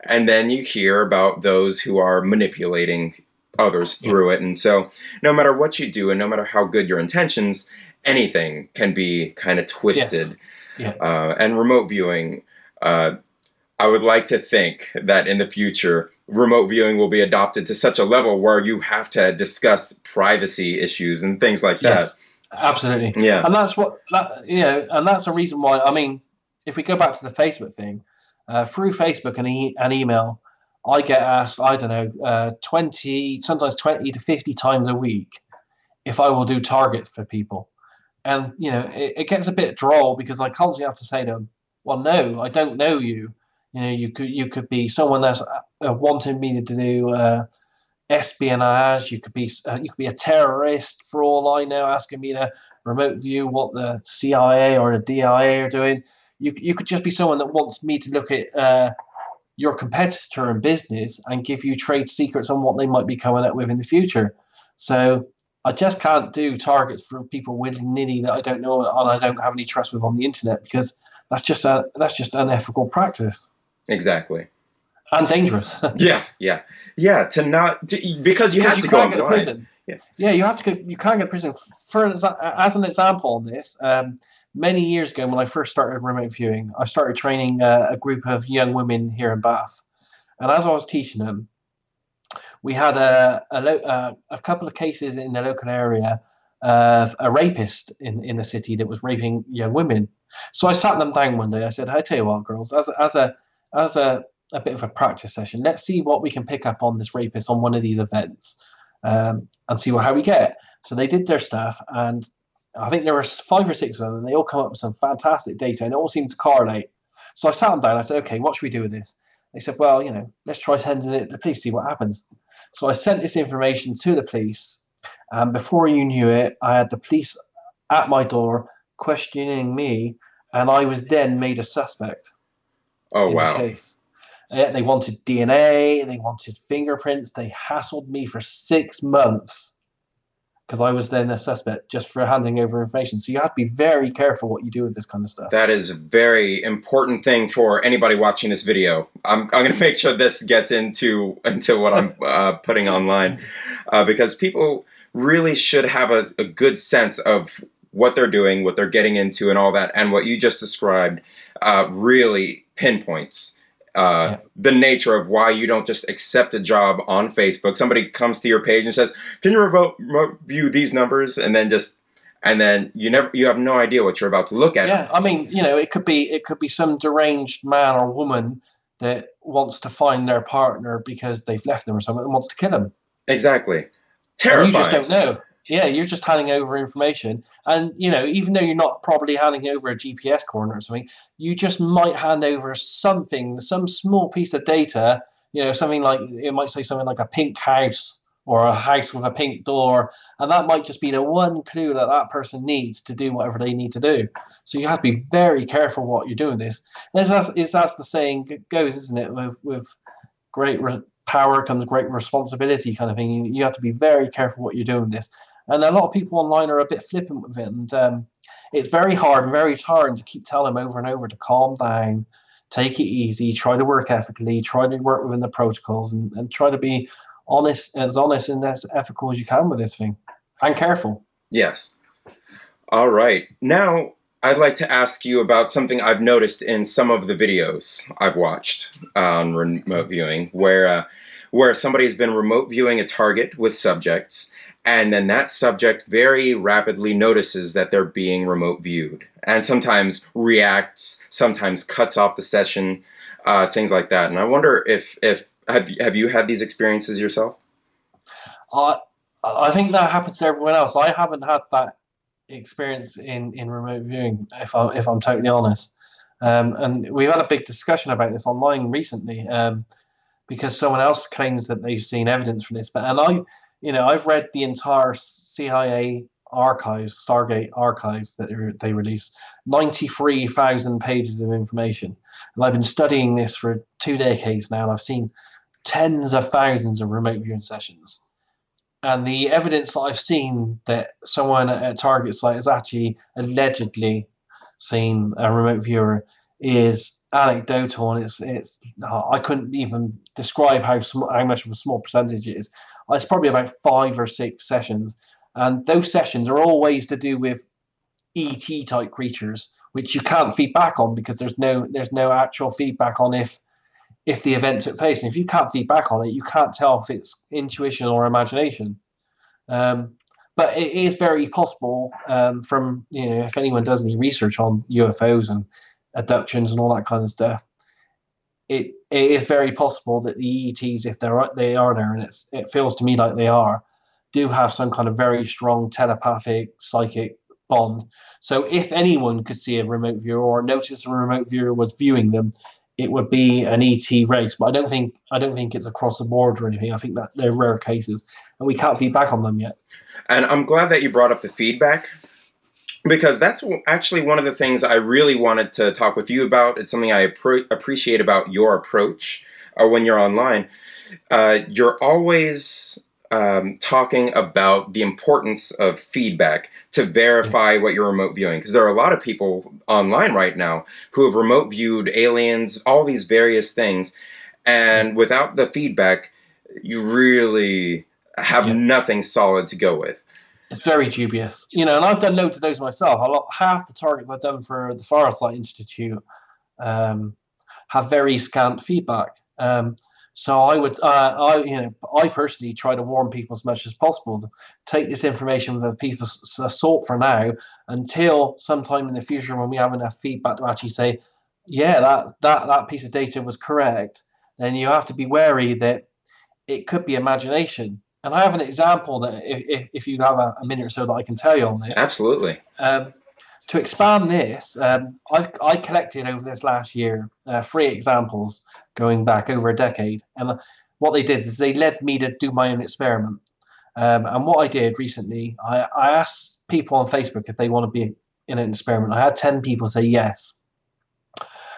and then you hear about those who are manipulating others
yeah,
through it. And so, no matter what you do, and no matter how good your intentions, anything can be kind of
yes,
twisted.
yeah.
And remote viewing, uh, I would like to think that in the future, remote viewing will be adopted to such a level where you have to discuss privacy issues and things like that.
Yes, absolutely.
Yeah.
And that's and that's the reason why. I mean, if we go back to the Facebook thing, through Facebook and email, I get asked, I don't know, 20, sometimes 20 to 50 times a week if I will do targets for people. And, it gets a bit droll because I constantly have to say to them, well, no, I don't know you. You could be someone that's wanting me to do espionage. You could be a terrorist for all I know, asking me to remote view what the CIA or the DIA are doing. You could just be someone that wants me to look at your competitor in business and give you trade secrets on what they might be coming up with in the future. So I just can't do targets for people willy nilly that I don't know and I don't have any trust with on the internet, because that's just unethical practice
Exactly.
and dangerous.
Yeah. Yeah. Yeah. Because you
Because
have
you
to go
can't
in
go to
blind.
prison.
Yeah.
Yeah, you have to go. You can't go to prison. For as an example on this, many years ago when I first started remote viewing, I started training a group of young women here in Bath, and as I was teaching them, we had a couple of cases in the local area of a rapist in the city that was raping young women. So I sat them down one day. I said, "I tell you what, girls, as a bit of a practice session, let's see what we can pick up on this rapist on one of these events, and see how we get." So they did their stuff, and I think there were 5 or 6 of them, and they all come up with some fantastic data, and it all seemed to correlate. So I sat them down. I said, "Okay, what should we do with this?" They said, "Well, let's try sending it to the police, see what happens." So I sent this information to the police, and before you knew it, I had the police at my door questioning me, and I was then made a suspect
Oh
in the
wow.
case. They wanted DNA, they wanted fingerprints, they hassled me for 6 months because I was then a suspect just for handing over information. So you have to be very careful what you do with this kind of stuff.
That is a very important thing for anybody watching this video. I'm going to make sure this gets into what I'm putting online, because people really should have a good sense of what they're doing, what they're getting into, and all that. And what you just described really pinpoints
Yeah.
the nature of why you don't just accept a job on Facebook. Somebody comes to your page and says, "Can you remote view these numbers?" And then you have no idea what you're about to look at.
Yeah, I mean, it could be some deranged man or woman that wants to find their partner because they've left them or something and wants to kill them,
Exactly.
and you just
Terrifying.
don't know. Yeah, you're just handing over information, and even though you're not probably handing over a GPS coordinate or something, you just might hand over something, some small piece of data. Something like it might say something like a pink house or a house with a pink door, and that might just be the one clue that that person needs to do whatever they need to do. So you have to be very careful what you're doing this. And it's as the saying goes, isn't it? With great power comes great responsibility, kind of thing. You have to be very careful what you're doing this. And a lot of people online are a bit flippant with it, and it's very hard and very tiring to keep telling them over and over to calm down, take it easy, try to work ethically, try to work within the protocols, and try to be honest and as ethical as you can with this thing, and careful.
Yes. All right. Now, I'd like to ask you about something I've noticed in some of the videos I've watched on remote viewing, where somebody's been remote viewing a target with subjects, and then that subject very rapidly notices that they're being remote viewed, and sometimes reacts, sometimes cuts off the session, things like that. And I wonder if have you had these experiences yourself?
I I think that happens to everyone else. I haven't had that experience in remote viewing, if I'm totally honest. And we've had a big discussion about this online recently, because someone else claims that they've seen evidence for this. But and I've read the entire CIA archives, Stargate archives that they released, 93,000 pages of information, and I've been studying this for 2 decades now, and I've seen tens of thousands of remote viewing sessions. And the evidence that I've seen that someone at a target site has actually allegedly seen a remote viewer is anecdotal, and it's I couldn't even describe how much of a small percentage it is. It's probably about 5 or 6 sessions, and those sessions are always to do with ET type creatures, which you can't feed back on because there's no actual feedback on if the event took place. And if you can't feedback on it, you can't tell if it's intuition or imagination. Um, but it is very possible, from if anyone does any research on UFOs and abductions and all that kind of stuff, it is very possible that the ETs, if they are there, and it feels to me like they are, do have some kind of very strong telepathic psychic bond. So if anyone could see a remote viewer or notice a remote viewer was viewing them, it would be an ET race. But I don't think it's across the board or anything. I think that they're rare cases, and we can't feedback on them yet.
And I'm glad that you brought up the feedback, because that's actually one of the things I really wanted to talk with you about. It's something I appreciate about your approach when you're online. You're always talking about the importance of feedback to verify what you're remote viewing. Because there are a lot of people online right now who have remote viewed aliens, all these various things. And without the feedback, you really have
Yeah.
nothing solid to go with.
It's very dubious, and I've done loads of those myself. Half the targets I've done for the Farsight Institute um, have very scant feedback. So I personally try to warn people as much as possible to take this information with a piece of salt for now, until sometime in the future when we have enough feedback to actually say, yeah, that piece of data was correct. Then you have to be wary that it could be imagination. And I have an example that, if you have a minute or so, that I can tell you on this.
Absolutely.
To expand this, I collected over this last year 3 examples going back over a decade. And what they did is they led me to do my own experiment. And what I did recently, I asked people on Facebook if they want to be in an experiment. I had 10 people say yes.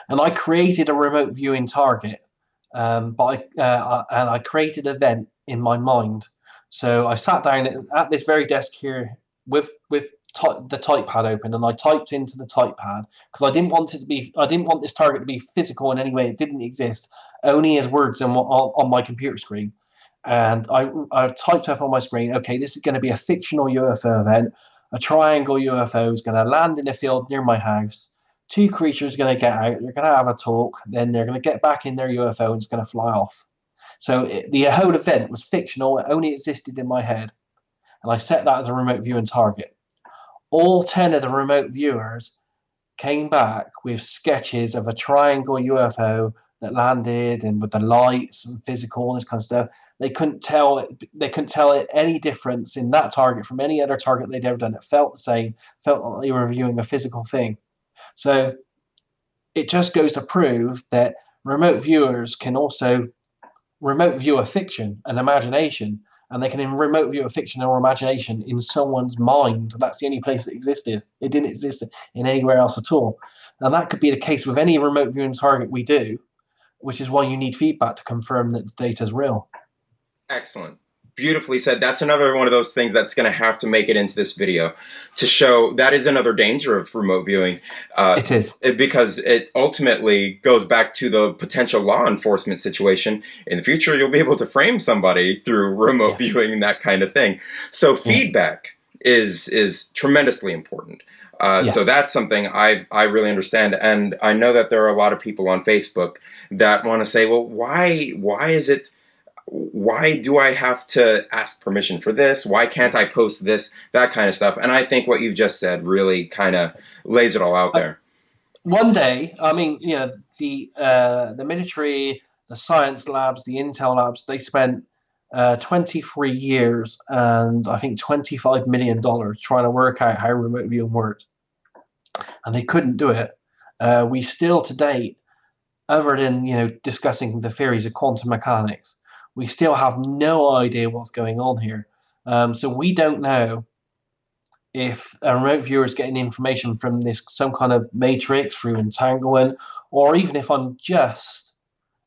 And I created a remote viewing target, and I created an event in my mind. So I sat down at this very desk here with the type pad open, and I typed into the type pad, because I didn't want this target to be physical in any way. It didn't exist, only as words on my computer screen. And I typed up on my screen, okay, this is going to be a fictional UFO event. A triangle UFO is going to land in a field near my house. 2 creatures are going to get out. They're going to have a talk. Then they're going to get back in their UFO and it's going to fly off. So the whole event was fictional. It only existed in my head. And I set that as a remote viewing target. All 10 of the remote viewers came back with sketches of a triangle UFO that landed, and with the lights and physical and this kind of stuff. They couldn't tell it any difference in that target from any other target they'd ever done. It felt the same, felt like they were viewing a physical thing. So it just goes to prove that remote viewers can also remote view a fiction, an imagination, and they can remote view a fiction or imagination in someone's mind. That's the only place it existed. It didn't exist in anywhere else at all. And that could be the case with any remote viewing target we do, which is why you need feedback to confirm that the data is real.
Excellent. Beautifully said. That's another one of those things that's going to have to make it into this video to show that is another danger of remote viewing.
It is.
Because it ultimately goes back to the potential law enforcement situation. In the future, you'll be able to frame somebody through remote viewing and that kind of thing. So feedback is tremendously important. So that's something I really understand. And I know that there are a lot of people on Facebook that want to say, well, why do I have to ask permission for this? Why can't I post this? That kind of stuff. And I think what you've just said really kind of lays it all out there.
One day, I mean, the military, the science labs, the intel labs, they spent 23 years and I think $25 million trying to work out how remote viewing worked. And they couldn't do it. We still to date, other than discussing the theories of quantum mechanics, we still have no idea what's going on here. So we don't know if a remote viewer is getting information from some kind of matrix through entanglement, or even if I'm just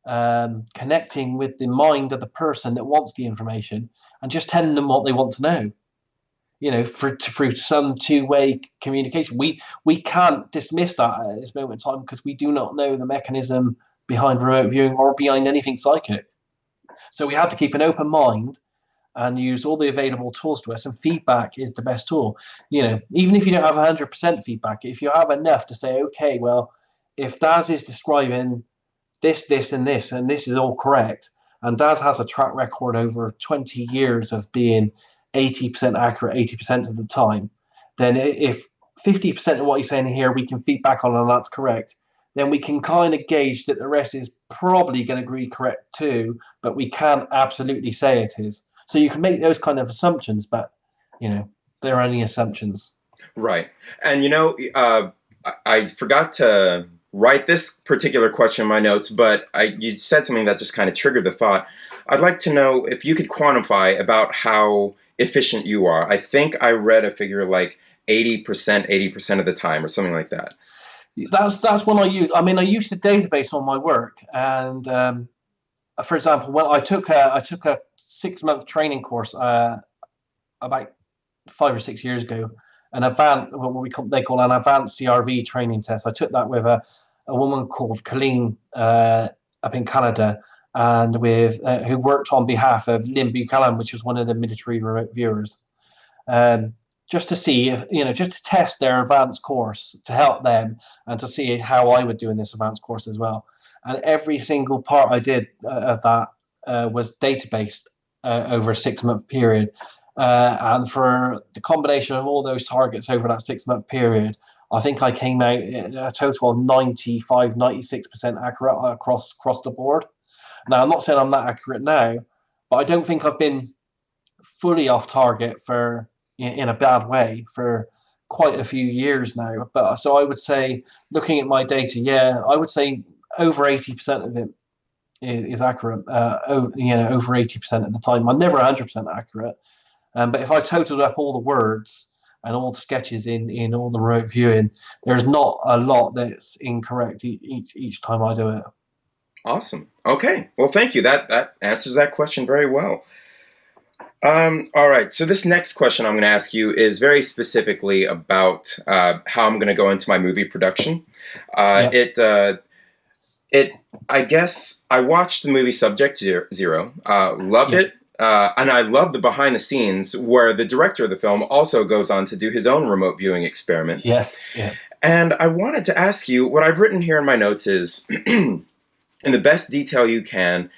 connecting with the mind of the person that wants the information and just telling them what they want to know. Through some two-way communication. We can't dismiss that at this moment in time because we do not know the mechanism behind remote viewing or behind anything psychic. So we have to keep an open mind and use all the available tools to us, and feedback is the best tool. Even if you don't have 100% feedback, if you have enough to say, okay, well, if Daz is describing this, and this is all correct, and Daz has a track record over 20 years of being 80% accurate 80% of the time, then if 50% of what he's saying here we can feedback on and that's correct, then we can kind of gauge that the rest is probably going to agree correct too, but we can't absolutely say it is. So you can make those kind of assumptions, but they're only assumptions.
Right. And I forgot to write this particular question in my notes, but you said something that just kind of triggered the thought. I'd like to know if you could quantify about how efficient you are. I think I read a figure like 80% of the time or something like that.
That's what I use. I mean, I use the database on my work, and for example, when I took a 6-month training course about 5 or 6 years ago, they call an advanced CRV training test. I took that with a woman called Colleen up in Canada, and with who worked on behalf of Lynn Buchanan, which was one of the military remote viewers. Just to see if, just to test their advanced course to help them and to see how I would do in this advanced course as well. And every single part I did of that was databased over a 6-month period. And for the combination of all those targets over that 6-month period, I think I came out a total of 95, 96% accurate across the board. Now, I'm not saying I'm that accurate now, but I don't think I've been fully off target in a bad way for quite a few years now. But so I would say, looking at my data, I would say over 80% of it is accurate. Over 80% of the time. I'm never 100% accurate. But if I totaled up all the words and all the sketches in all the remote viewing, there's not a lot that's incorrect each time I do it.
Awesome. Okay. Well, thank you. That answers that question very well. All right. So this next question I'm going to ask you is very specifically about how I'm going to go into my movie production. I guess I watched the movie Subject Zero, loved it. And I love the behind the scenes where the director of the film also goes on to do his own remote viewing experiment.
Yes. Yeah.
And I wanted to ask you, what I've written here in my notes is, in the best detail you can,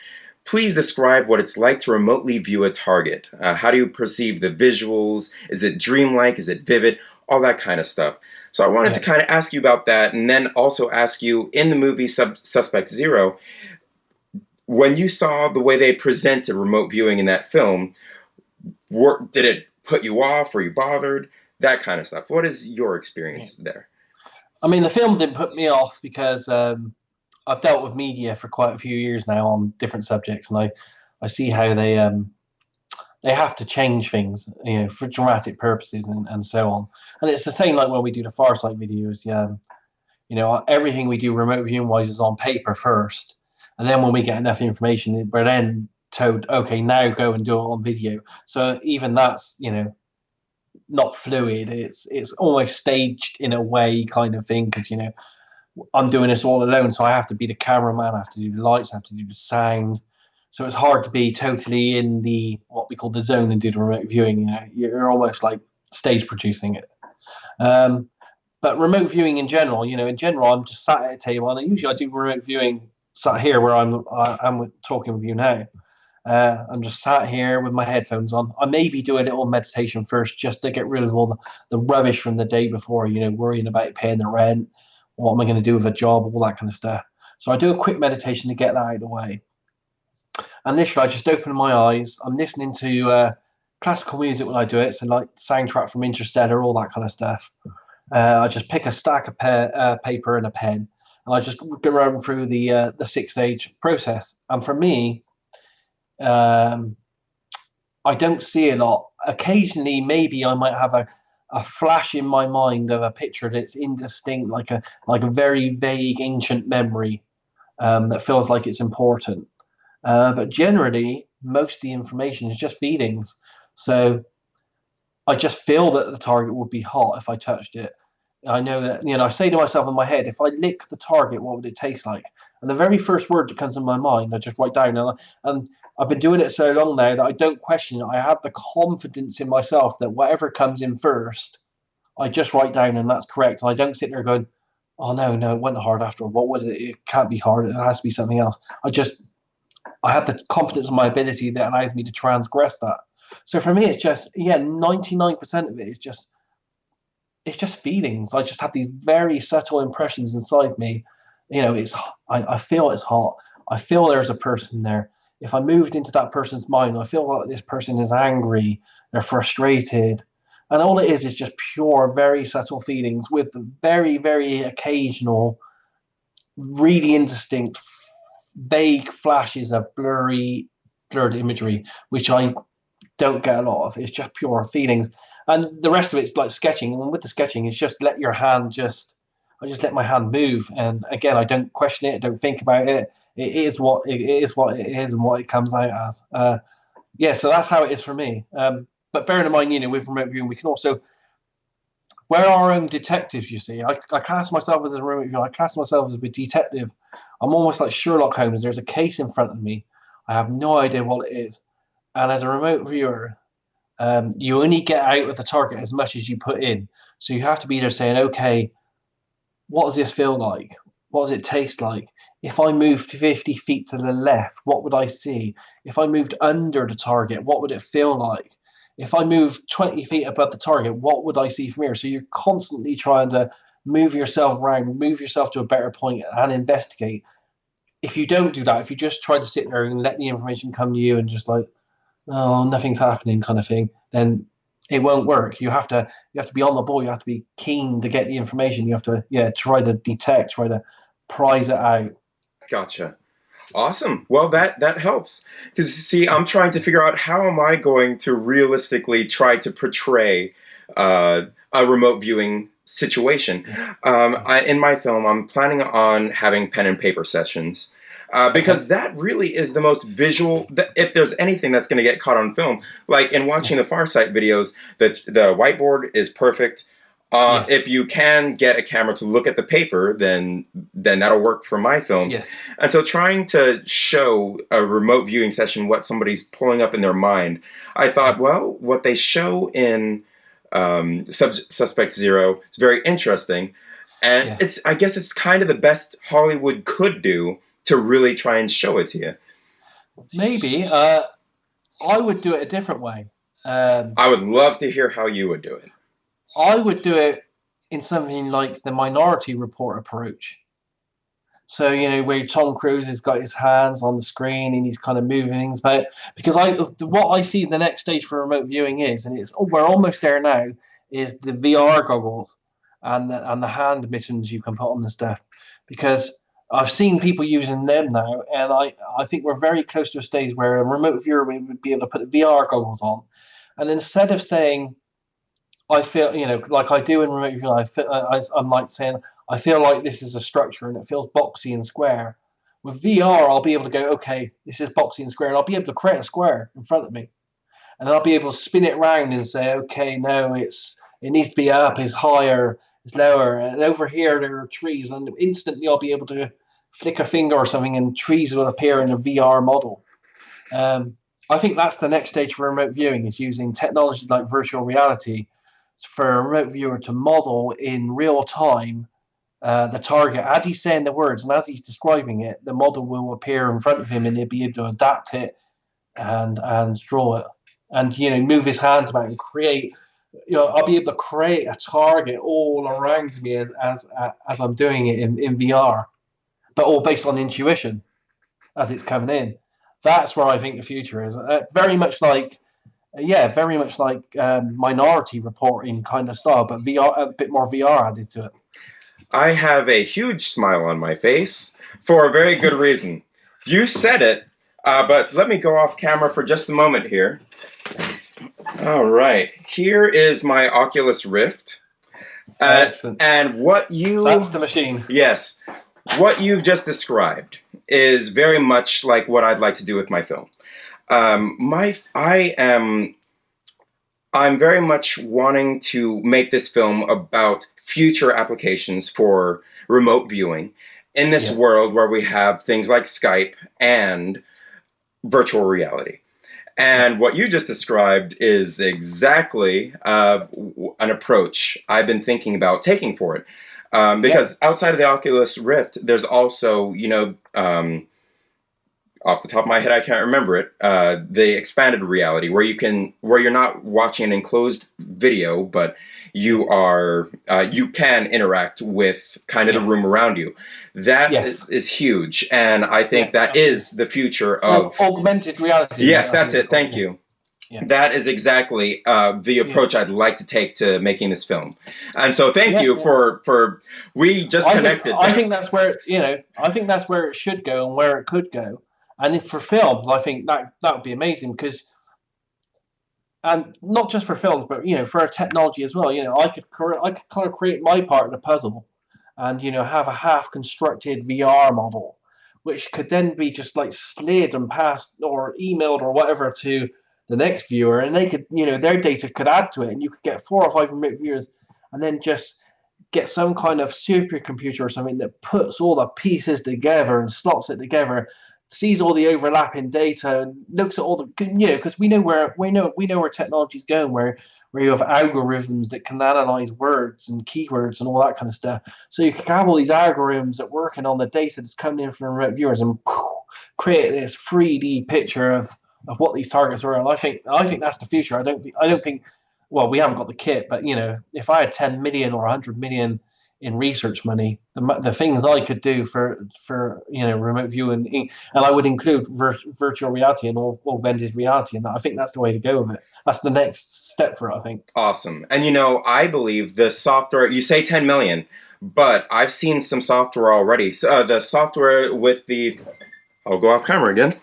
please describe what it's like to remotely view a target. How do you perceive the visuals? Is it dreamlike? Is it vivid? All that kind of stuff. So I wanted to kind of ask you about that, and then also ask you, in the movie Suspect Zero, when you saw the way they presented remote viewing in that film, did it put you off? Were you bothered? That kind of stuff. What is your experience there?
I mean, the film didn't put me off because I've dealt with media for quite a few years now on different subjects, and I see how they they have to change things, for dramatic purposes and so on. And it's the same like when we do the Farsight videos. Yeah, everything we do remote viewing wise is on paper first, and then when we get enough information, we're then told, okay, now go and do it on video. So even that's not fluid. It's almost staged in a way, kind of thing, because I'm doing this all alone, so I have to be the cameraman, I have to do the lights, I have to do the sound. So it's hard to be totally in the what we call the zone and do the remote viewing. You're almost like stage producing it. Um, but remote viewing in general, I'm just sat at a table, and usually I do remote viewing sat here where I'm talking with you now. I'm just sat here with my headphones on. I maybe do a little meditation first just to get rid of all the rubbish from the day before, worrying about paying the rent, what am I going to do with a job, all that kind of stuff. So I do a quick meditation to get that out of the way. And literally, I just open my eyes. I'm listening to classical music when I do it, so like soundtrack from Interstellar, all that kind of stuff. I just pick a stack of paper and a pen, and I just go around through the 6-stage process. And for me, I don't see a lot. Occasionally, maybe I might have a flash in my mind of a picture that's indistinct, like a very vague ancient memory that feels like it's important. But generally, most of the information is just feelings. So I just feel that the target would be hot if I touched it. I know that, I say to myself in my head, if I lick the target, what would it taste like? And the very first word that comes in my mind, I just write down. And I've been doing it so long now that I don't question it. I have the confidence in myself that whatever comes in first, I just write down and that's correct. And I don't sit there going, oh, no, it wasn't hard after all. What was it? It can't be hard. It has to be something else. I have the confidence in my ability that allows me to transgress that. So for me, it's just, 99% of it is just feelings. I just have these very subtle impressions inside me. I feel it's hot. I feel there's a person there. If I moved into that person's mind, I feel like this person is angry, they're frustrated. And all it is just pure, very subtle feelings with very, very occasional, really indistinct, vague flashes of blurred imagery, which I don't get a lot of. It's just pure feelings. And the rest of it's like sketching. And with the sketching, it's just I just let my hand move. And again, I don't question it. I don't think about it. It is what it is and what it comes out as. So that's how it is for me. But bearing in mind, with remote viewing, we can also, we're our own detectives, you see. I class myself as a remote viewer. I class myself as a detective. I'm almost like Sherlock Holmes. There's a case in front of me. I have no idea what it is. And as a remote viewer, you only get out of the target as much as you put in. So you have to be there saying, okay, what does this feel like? What does it taste like? If I moved 50 feet to the left, what would I see? If I moved under the target, what would it feel like? If I moved 20 feet above the target, what would I see from here? So you're constantly trying to move yourself around, move yourself to a better point and investigate. If you don't do that, if you just try to sit there and let the information come to you and just like, oh, nothing's happening kind of thing, then it won't work. You have to be on the ball. You have to be keen to get the information. You have to try to detect, try to prize it out.
Gotcha. Awesome. Well, that helps, because see, I'm trying to figure out how am I going to realistically try to portray a remote viewing situation. In my film, I'm planning on having pen and paper sessions. Because that really is the most visual. If there's anything that's going to get caught on film, like in watching the Farsight videos, the whiteboard is perfect.
Yes.
If you can get a camera to look at the paper, then that'll work for my film.
Yes.
And so trying to show a remote viewing session what somebody's pulling up in their mind, I thought, well, what they show in Suspect Zero is very interesting. And I guess it's kind of the best Hollywood could do to really try and show it to you.
Maybe. I would do it a different way.
I would love to hear how you would do it.
I would do it in something like the Minority Report approach. So, where Tom Cruise has got his hands on the screen and he's kind of moving things. But because what I see the next stage for remote viewing is, and we're almost there now, is the VR goggles and the hand mittens you can put on the stuff. Because I've seen people using them now, and I think we're very close to a stage where a remote viewer would be able to put the VR goggles on, and instead of saying, I feel, like I do in remote viewing, I'm like saying, I feel like this is a structure and it feels boxy and square. With VR, I'll be able to go, okay, this is boxy and square, and I'll be able to create a square in front of me, and I'll be able to spin it around and say, okay, no, it needs to be up, it's higher, it's lower, and over here there are trees, and instantly I'll be able to flick a finger or something, and trees will appear in a VR model. Um, I think that's the next stage for remote viewing, is using technology like virtual reality for a remote viewer to model in real time the target as he's saying the words and as he's describing it. The model will appear in front of him, and he'll be able to adapt it and draw it, and move his hands about and create. I'll be able to create a target all around me as I'm doing it in VR, but all based on intuition as it's coming in. That's where I think the future is. Very much like, very much like Minority Reporting kind of style, but VR, a bit more VR added to it.
I have a huge smile on my face for a very good reason. You said it, but let me go off camera for just a moment here. All right, here is my Oculus Rift.
Excellent.
And what you...
That's the machine.
Yes. What you've just described is very much like what I'd like to do with my film. I'm very much wanting to make this film about future applications for remote viewing in this world where we have things like Skype and virtual reality. And what you just described is exactly an approach I've been thinking about taking for it. Because outside of the Oculus Rift, there's also, off the top of my head, I can't remember it, the expanded reality where you're not watching an enclosed video, but you can interact with kind of the room around you. That is huge. And I think that is the future of
augmented reality.
Yes, that's it. Thank you. Yeah. That is exactly the approach I'd like to take to making this film, and so thank you for we just connected.
I think that's where it should go and where it could go, and for films, I think that would be amazing because, and not just for films, but for our technology as well. I could kind of create my part of the puzzle, and have a half constructed VR model, which could then be just like slid and passed or emailed or whatever to the next viewer, and they could, their data could add to it, and you could get 4 or 5 remote viewers, and then just get some kind of supercomputer or something that puts all the pieces together and slots it together, sees all the overlapping data, and looks at all the, because we know where technology's going, where you have algorithms that can analyze words and keywords and all that kind of stuff. So you can have all these algorithms that working on the data that's coming in from remote viewers and create this 3D picture of what these targets were, and I think that's the future. I don't think. Well, we haven't got the kit, but if I had 10 million or 100 million in research money, the things I could do for remote viewing, and I would include virtual reality and augmented reality, and I think that's the way to go with it. That's the next step for it, I think.
Awesome, and I believe the software. You say 10 million, but I've seen some software already. So, the software with the. I'll go off camera again.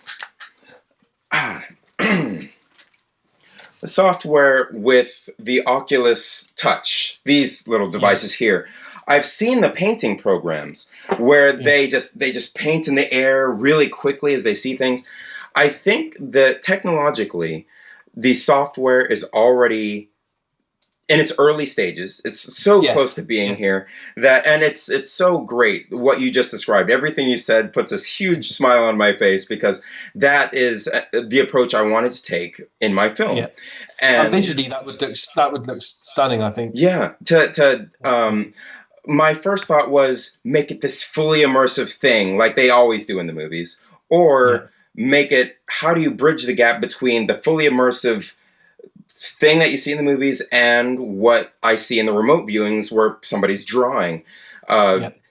The software with the Oculus Touch, these little devices here. I've seen the painting programs where they just paint in the air really quickly as they see things. I think that technologically, the software is already in its early stages. It's so close to being here and it's so great what you just described. Everything you said puts this huge smile on my face because that is the approach I wanted to take in my film. Yeah.
And visually that would look stunning, I think.
Yeah. My first thought was make it this fully immersive thing like they always do in the movies, or make it, how do you bridge the gap between the fully immersive thing that you see in the movies and what I see in the remote viewings where somebody's drawing.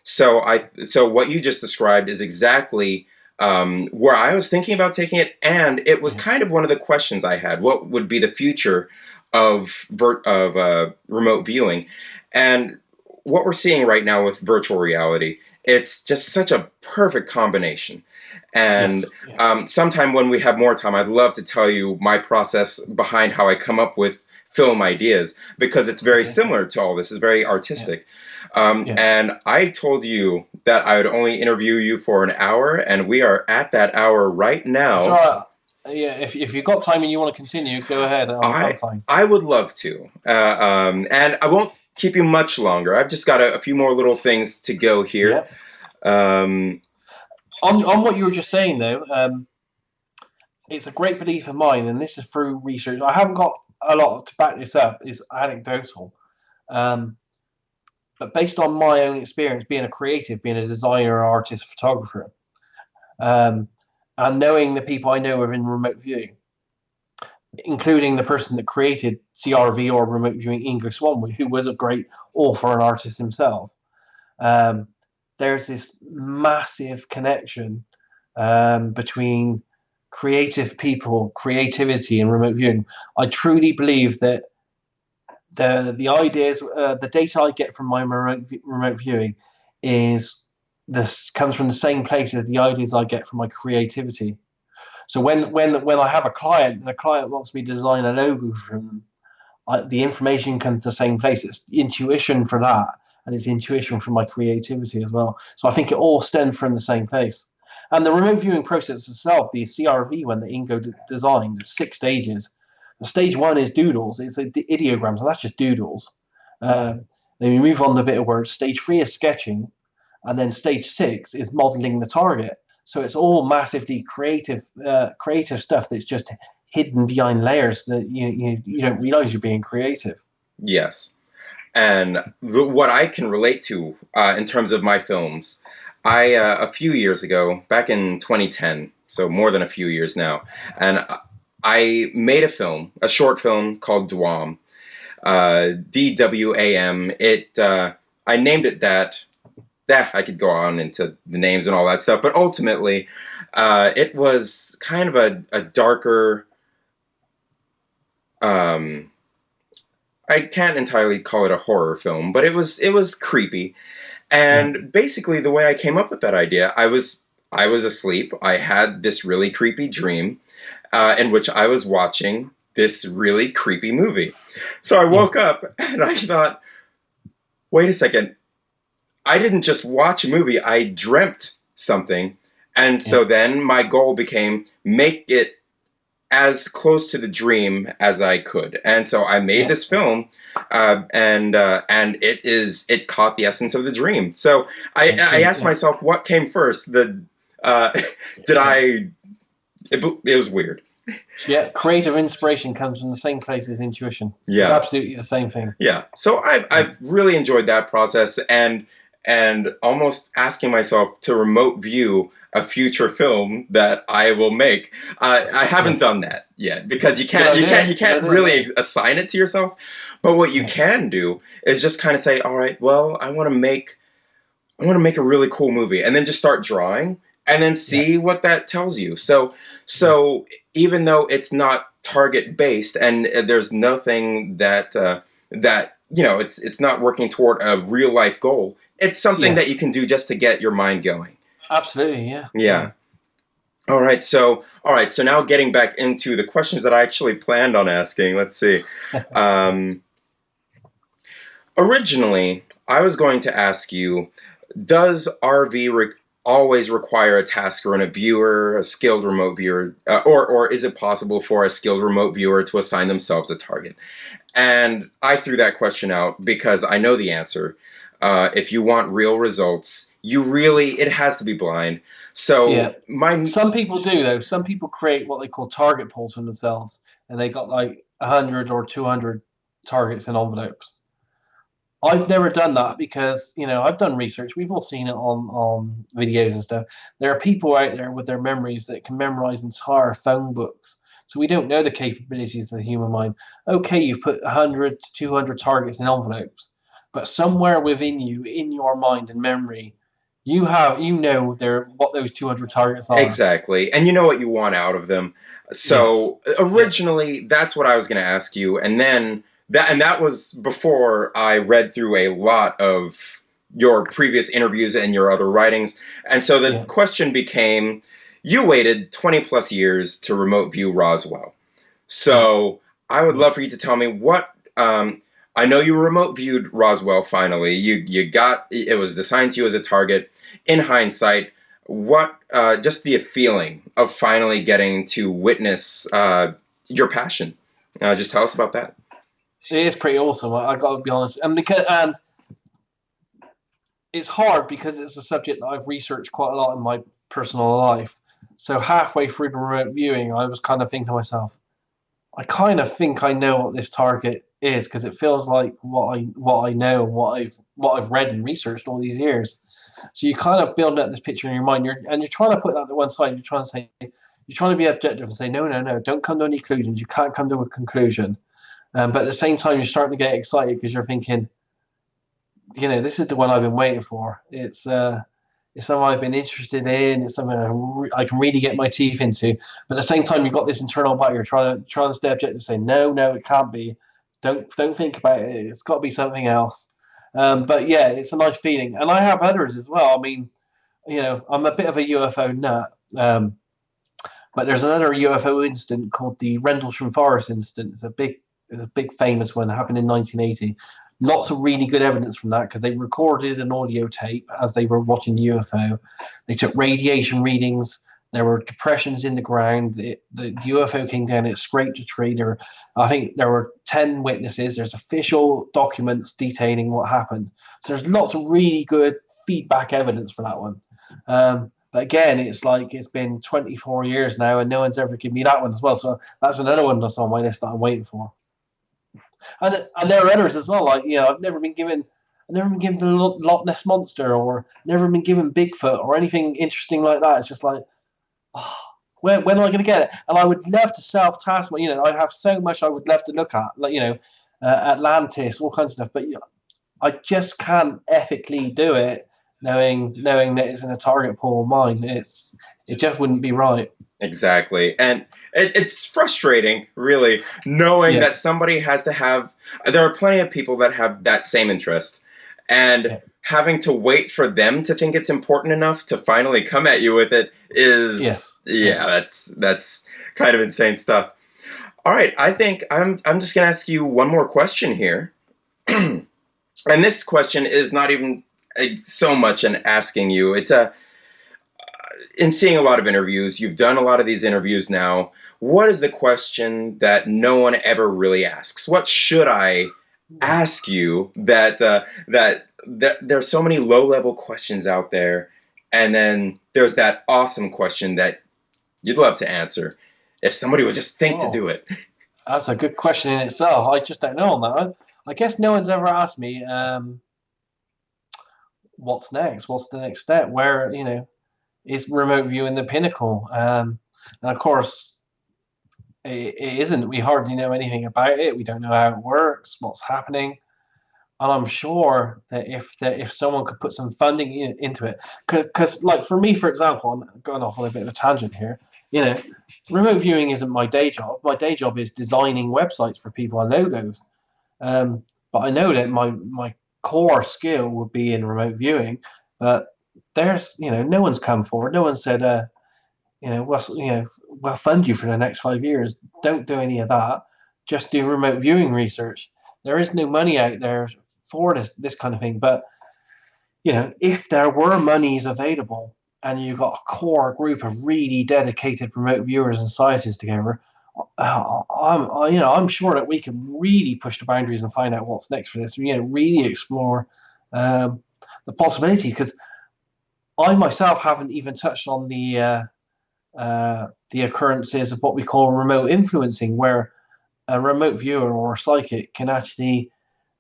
So what you just described is exactly where I was thinking about taking it, and it was kind of one of the questions I had. What would be the future of remote viewing? And what we're seeing right now with virtual reality It's just such a perfect combination. And
Yes. Yeah.
sometime when we have more time, I'd love to tell you my process behind how I come up with film ideas, because it's very
Okay.
similar to all this. It's very
Yeah.
artistic.
Yeah.
And I told you that I would only interview you for an hour, and we are at that hour right
It's all
now.
right. Yeah. If you've got time and you want to continue, go ahead. I'm
I
fine.
I would love to, and I won't keep you much longer. I've just got a few more little things to go here.
Yeah.
Um,
On what you were just saying though, it's a great belief of mine, and this is through research. I haven't got a lot to back this up. Is anecdotal, um, but based on my own experience, being a creative, being a designer, artist, photographer, um, and knowing the people I know within remote viewing, including the person that created CRV or remote viewing, Ingo Swanwick, who was a great author and artist himself. Um, there's this massive connection between creative people, creativity, and remote viewing. I truly believe that the ideas, the data I get from my remote viewing, is this comes from the same place as the ideas I get from my creativity. So when I have a client, the client wants me to design a logo for them, the information comes to the same place. It's intuition for that, and it's intuition from my creativity as well. So I think it all stems from the same place. And the remote viewing process itself, the CRV one that Ingo designed, 6 stages. Stage one is doodles. It's ideograms, and that's just doodles. Then we move on to a bit of words. Stage three is sketching, and then stage six is modeling the target. So it's all massively creative stuff that's just hidden behind layers that you don't realize you're being creative.
yes. And what I can relate to in terms of my films, a few years ago, back in 2010, so more than a few years now, and I made a film, a short film called Dwam, DWAM. I named it that. I could go on into the names and all that stuff, but ultimately, it was kind of a darker. Um, I can't entirely call it a horror film, but it was creepy.
Yeah,
And basically, the way I came up with that idea, I was asleep. I had this really creepy dream, in which I was watching this really creepy movie. So I
yeah,
woke up and I thought, wait a second, I didn't just watch a movie, I dreamt something. And
yeah,
so then my goal became make it as close to the dream as I could. And so I made
yeah.
this film, and it caught the essence of the dream. So I,
I
I
see.
asked
Yeah,
myself, what came first? Uh, did
yeah,
I? It was weird.
yeah. Creative inspiration comes from the same place as intuition. It's
Yeah.
absolutely the same thing.
Yeah. So I've
Yeah,
I've really enjoyed that process, and almost asking myself to remote view a future film that I will make. I haven't
yes.
done that yet, because you
Good
can't you can't
idea.
you
Good
can't
idea.
really
Yeah,
assign it to yourself. But what you
yeah,
can do is just kind of say, all right, well, I want to make a really cool movie, and then just start drawing, and then
yeah,
see what that tells you. So
yeah,
so even though it's not target based, and there's nothing that it's not working toward a real life goal. It's something that you
yes.
can do just to get your mind going.
Absolutely. Yeah, yeah.
Yeah. All right. So now getting back into the questions that I actually planned on asking. Let's see. Um, Originally, I was going to ask you, does RV always require a tasker and a viewer, a skilled remote viewer, or is it possible for a skilled remote viewer to assign themselves a target? And I threw that question out because I know the answer. If you want real results, it has to be blind.
Yeah.
So my
Some people do though. Some people create what they call target pools for themselves, and they got like 100 or 200 targets in envelopes. I've never done that because I've done research. We've all seen it on videos and stuff. There are people out there with their memories that can memorize entire phone books. So we don't know the capabilities of the human mind. Okay, you've put 100 to 200 targets in envelopes, but somewhere within you, in your mind and memory, you know what those 200 targets are.
Exactly, and you know what you want out of them.
Yes.
So
Yeah.
originally, that's what I was going to ask you, and then that was before I read through a lot of your previous interviews and your other writings. And so the
Yeah.
question became, you waited 20 plus years to remote view Roswell.
Yeah.
So I would
Yeah.
love for you to tell me what. I know you remote viewed Roswell finally. You got it was assigned to you as a target. In hindsight, what just the feeling of finally getting to witness your passion? Just tell us about that.
It is pretty awesome. I got to be honest, and it's hard because it's a subject that I've researched quite a lot in my personal life. So halfway through the remote viewing, I was kind of thinking to myself, I kind of think I know what this target is because it feels like what I know and what I've read and researched all these years. So you kind of build up this picture in your mind. You're trying to put that to one side. You're trying to be objective and say, no, no, no, don't come to any conclusions. You can't come to a conclusion. But at the same time, you're starting to get excited because you're thinking, this is the one I've been waiting for. It's something I've been interested in. It's something I can really get my teeth into. But at the same time, you've got this internal battle. You're trying to stay objective, say no, no, it can't be. Don't think about it. It's got to be something else. But yeah, it's a nice feeling, and I have others as well. I mean, I'm a bit of a UFO nut. But there's another UFO incident called the Rendlesham Forest incident. It's a big famous one that happened in 1980. Lots of really good evidence from that because they recorded an audio tape as they were watching the UFO. They took radiation readings. There were depressions in the ground. The UFO came down. It scraped a tree. I think there were 10 witnesses. There's official documents detailing what happened. So there's lots of really good feedback evidence for that one. But again, it's like it's been 24 years now, and no one's ever given me that one as well. So that's another one that's on my list that I'm waiting for. And there are others as well. Like I've never been given the Loch Ness monster, or never been given Bigfoot, or anything interesting like that. It's just like, oh, when am I going to get it? And I would love to self-task. I have so much I would love to look at, like Atlantis, all kinds of stuff. But I just can't ethically do it, knowing that it's in a target pool of mine. It just wouldn't be right.
Exactly. And it's frustrating, really, knowing
Yeah.
that somebody has to have. There are plenty of people that have that same interest. And
Yeah.
having to wait for them to think it's important enough to finally come at you with it is. Yeah, that's kind of insane stuff. All right. I think I'm just going to ask you one more question here. And this question is not even so much an asking you. It's in seeing a lot of interviews, you've done a lot of these interviews now. What is the question that no one ever really asks? What should I ask you that there's so many low-level questions out there, and then there's that awesome question that you'd love to answer if somebody would just think to do it?
That's a good question in itself. I just don't know on that. I guess no one's ever asked me, what's next? What's the next step? Where, is remote viewing the pinnacle? And of course, it isn't. We hardly know anything about it. We don't know how it works, what's happening. And I'm sure that if someone could put some funding into it, because like for me, for example, I'm going off on a bit of a tangent here. Remote viewing isn't my day job. My day job is designing websites for people and logos. But I know that my core skill would be in remote viewing. But there's no one's come forward. No one said we'll fund you for the next 5 years. Don't do any of that. Just do remote viewing research. There is no money out there for this kind of thing. But if there were monies available and you got a core group of really dedicated remote viewers and scientists together, I'm sure that we can really push the boundaries and find out what's next for this. Really explore the possibility, because I myself haven't even touched on the occurrences of what we call remote influencing, where a remote viewer or a psychic can actually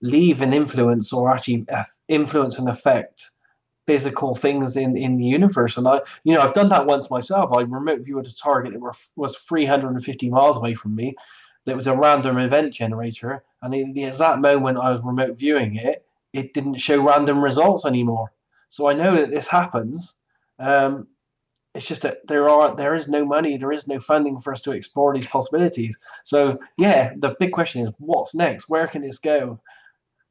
leave an influence or actually influence and affect physical things in the universe. And I've done that once myself. I remote viewed a target that was 350 miles away from me. That was a random event generator, and in the exact moment I was remote viewing it, it didn't show random results anymore. So I know that this happens. It's just that there is no money, there is no funding for us to explore these possibilities. So yeah, the big question is, what's next? Where can this go?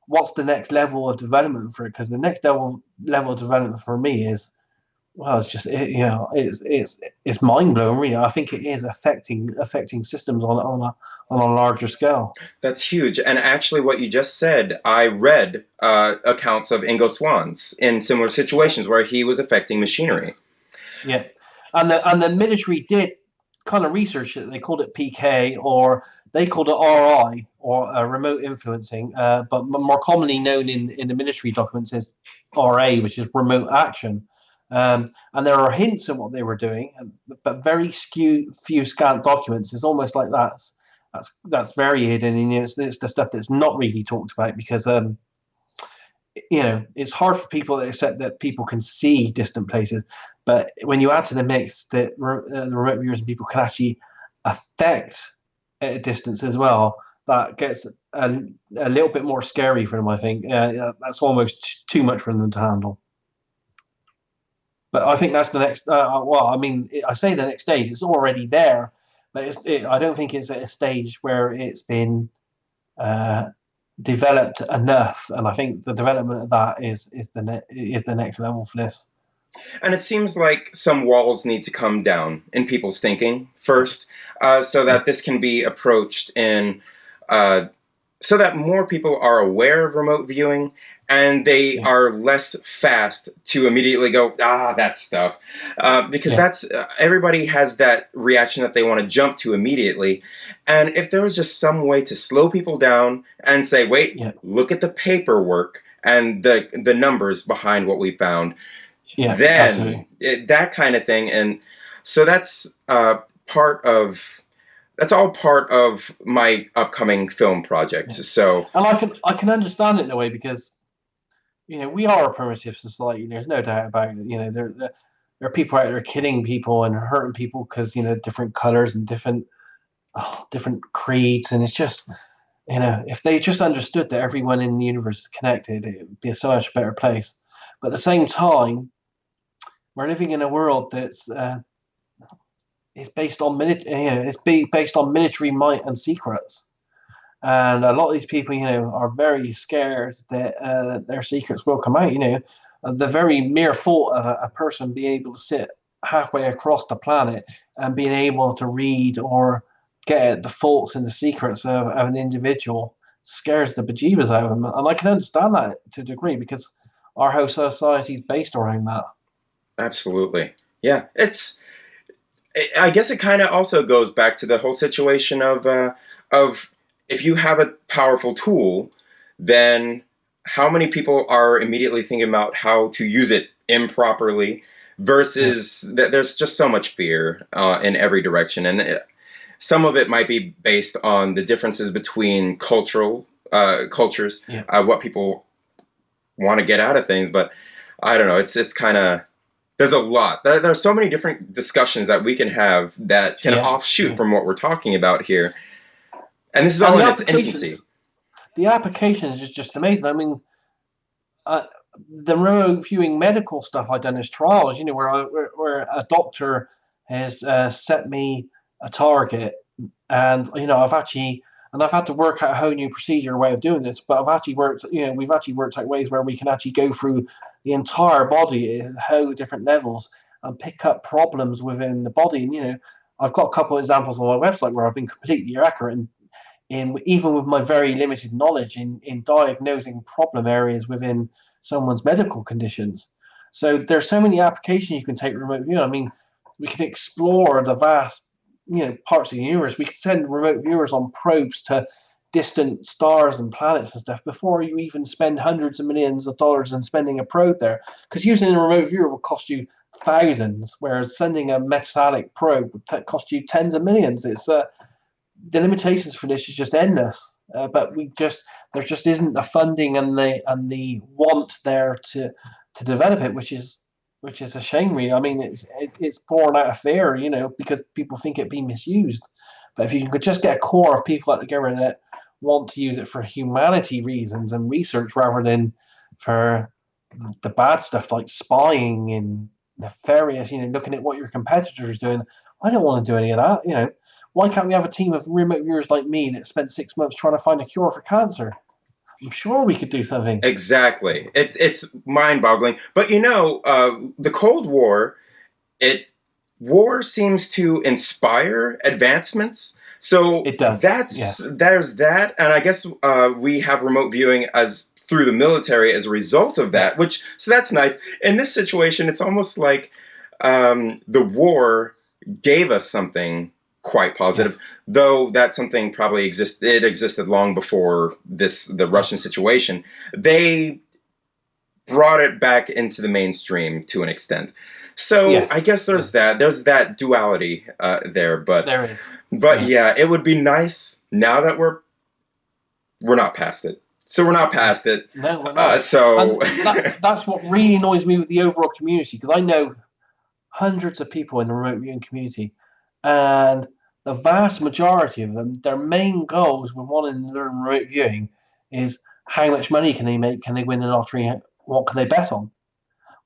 what's the next level of development for it? Because the next level of development for me is, well, it's just it's mind blowing. Really, I think it is affecting systems on a larger scale.
That's huge. And actually, what you just said, I read accounts of Ingo Swann's in similar situations where he was affecting machinery.
Yes. Yeah, and the military did kind of research it. They called it PK, or they called it RI, or remote influencing. But more commonly known in the military documents is RA, which is remote action. And there are hints of what they were doing, but very few scant documents. It's almost like that's very hidden, and it's the stuff that's not really talked about because it's hard for people to accept that people can see distant places. But when you add to the mix that the remote viewers and people can actually affect at a distance as well, that gets a little bit more scary for them, I think. That's almost too much for them to handle. But I think that's the next. Well, I mean, I say the next stage. It's already there, but I don't think it's at a stage where it's been developed enough. And I think the development of that is the next level for this.
And it seems like some walls need to come down in people's thinking first, so that this can be approached in, so that more people are aware of remote viewing and they are less fast to immediately go, that stuff. Because that's everybody has that reaction that they want to jump to immediately. And if there was just some way to slow people down and say, wait, look at the paperwork and the numbers behind what we found, then that kind of thing. And so that's that's all part of my upcoming film project. So,
and I can understand it in a way because we are a primitive society. There's no doubt about it. There are people out there killing people and hurting people because different colors and different creeds, and it's just if they just understood that everyone in the universe is connected, it would be a so much better place. But at the same time, we're living in a world that's is based on based on military might and secrets. And a lot of these people, are very scared that their secrets will come out. The very mere thought of a person being able to sit halfway across the planet and being able to read or get at the thoughts and the secrets of an individual scares the bejeebers out of them. And I can understand that to a degree because our whole society is based around that.
Absolutely. Yeah. I guess it kind of also goes back to the whole situation of if you have a powerful tool, then how many people are immediately thinking about how to use it improperly versus that there's just so much fear in every direction. And some of it might be based on the differences between cultures, what people want to get out of things. But I don't know. It's kind of, there's a lot. There's so many different discussions that we can have that can offshoot from what we're talking about here. And this is all in its infancy.
The applications is just amazing. I mean, the remote viewing medical stuff I've done as trials, where a doctor has set me a target, and I've had to work out a whole new procedure way of doing this. But we've actually worked out ways where we can actually go through the entire body at whole different levels and pick up problems within the body. And I've got a couple of examples on my website where I've been completely accurate in even with my very limited knowledge in diagnosing problem areas within someone's medical conditions. So there's so many applications you can take remote view. I mean, we can explore the vast parts of the universe. We can send remote viewers on probes to distant stars and planets and stuff before you even spend hundreds of millions of dollars in spending a probe there. Because using a remote viewer will cost you thousands, whereas sending a metallic probe would cost you tens of millions. It's the limitations for this is just endless. But there just isn't the funding and the want there to develop it, which is a shame, really. I mean, it's born out of fear, because people think it be misused. But if you could just get a core of people out together that want to use it for humanity reasons and research rather than for the bad stuff like spying and nefarious, looking at what your competitors are doing. I don't want to do any of that, Why can't we have a team of remote viewers like me that spent 6 months trying to find a cure for cancer? I'm sure we could do something.
Exactly. It's mind-boggling. But the Cold War, it war seems to inspire advancements. So
It does, yes.
there's that, and I guess we have remote viewing as through the military as a result of that.
Yes.
So that's nice. In this situation, it's almost like the war gave us something quite positive,
Yes.
though that something probably existed. It existed long before the Russian situation. They brought it back into the mainstream to an extent. So I
Yes.
guess there's that. There's that duality there, but
There is.
yeah, it would be nice now that we're not past it. So we're not past it.
No, we're not.
So
And that's what really annoys me with the overall community, because I know hundreds of people in the remote viewing community, and the vast majority of them, their main goals when wanting to learn remote viewing is how much money can they make? Can they win the lottery? What can they bet on?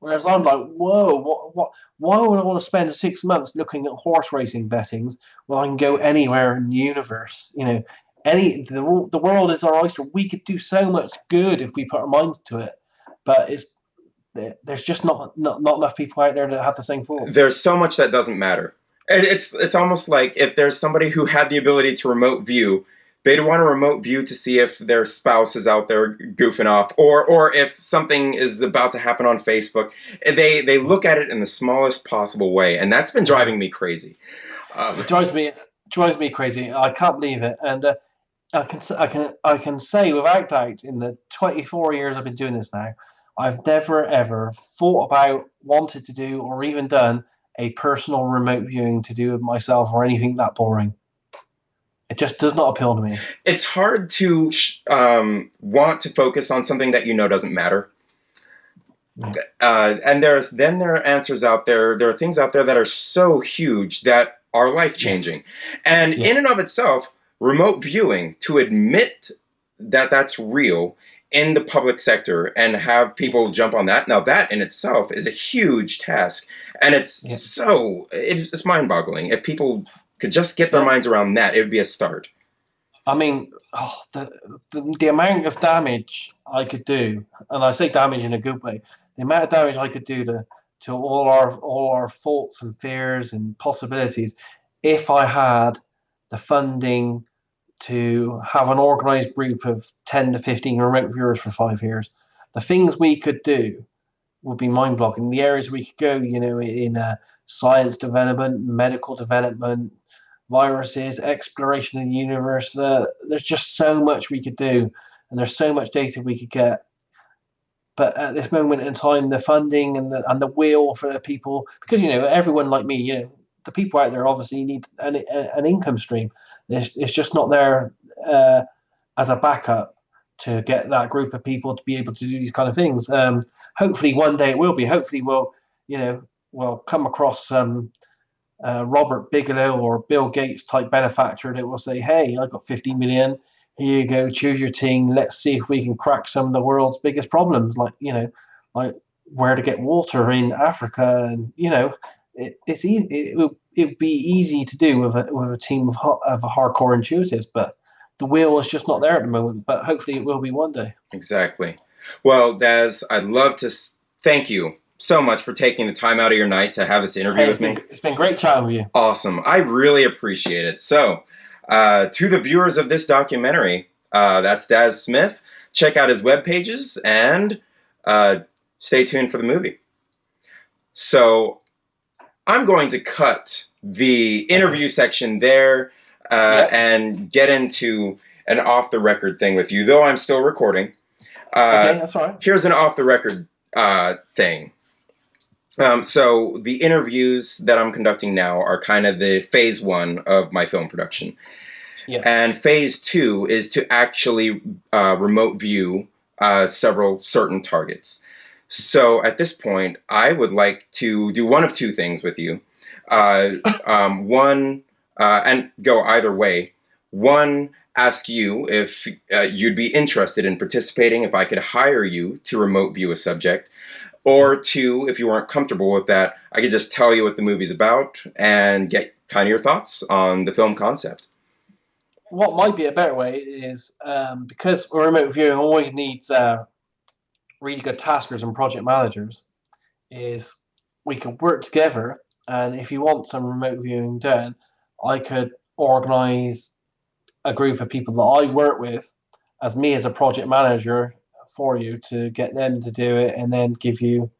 Whereas I'm like, whoa, why would I want to spend 6 months looking at horse racing bettings when I can go anywhere in the universe? The world is our oyster. We could do so much good if we put our minds to it, but there's just not enough people out there that have the same thoughts.
there's so much that doesn't matter. It's almost like if there's somebody who had the ability to remote view, they'd want to remote view to see if their spouse is out there goofing off, or if something is about to happen on Facebook. They look at it in the smallest possible way, and that's been driving me crazy.
It drives me crazy. I can't believe it, and I can say without doubt, in the 24 years I've been doing this now, I've never ever thought about, wanted to do, or even done a personal remote viewing to do with myself or anything that boring. It just does not appeal to me.
It's hard to want to focus on something that doesn't matter.
Yeah.
And there are answers out there. There are things out there that are so huge that are life changing,
Yes.
and
Yeah.
in and of itself, remote viewing, to admit that that's real in the public sector and have people jump on that. Now that in itself is a huge task, and it's mind-boggling. If people could just get their
Yeah.
minds around that, it would be a start.
I mean, the amount of damage I could do, and I say damage in a good way, the amount of damage I could do to all our faults and fears and possibilities, if I had the funding to have an organized group of 10 to 15 remote viewers for 5 years, the things we could do would be mind-blowing. The areas we could go, in science development, medical development, viruses, exploration of the universe. There's just so much we could do, and there's so much data we could get. But at this moment in time, the funding and the will for the people, because everyone like me, the people out there obviously need an income stream. It's just not there as a backup to get that group of people to be able to do these kind of things. Hopefully, one day it will be. Hopefully, we'll come across Robert Bigelow or Bill Gates type benefactor that will say, "Hey, I got 50 million. Here you go. Choose your team. Let's see if we can crack some of the world's biggest problems, like where to get water in Africa." And it's easy. It would be easy to do with a team of hardcore intuitives, but the will is just not there at the moment. But hopefully, it will be one day.
Exactly. Well, Daz, I'd love to thank you so much for taking the time out of your night to have this interview with me.
It's been great chatting with you.
Awesome. I really appreciate it. So, to the viewers of this documentary, that's Daz Smith. Check out his web pages and stay tuned for the movie. So, I'm going to cut the interview section there and get into an off-the-record thing with you, though I'm still recording.
Okay, that's all right.
Here's an off-the-record thing. So the interviews that I'm conducting now are kind of the phase 1 of my film production.
Yeah.
And phase 2 is to actually remote view several certain targets. So at this point, I would like to do one of two things with you. One, and go either way. One, ask you if you'd be interested in participating, if I could hire you to remote view a subject. Or two, if you weren't comfortable with that, I could just tell you what the movie's about and get kind of your thoughts on the film concept.
what might be a better way is because remote viewing always needs really good taskers and project managers. Is we could work together, and if you want some remote viewing done, I could organise a group of people that I work with as me as a project manager for you to get them to do it, and then give you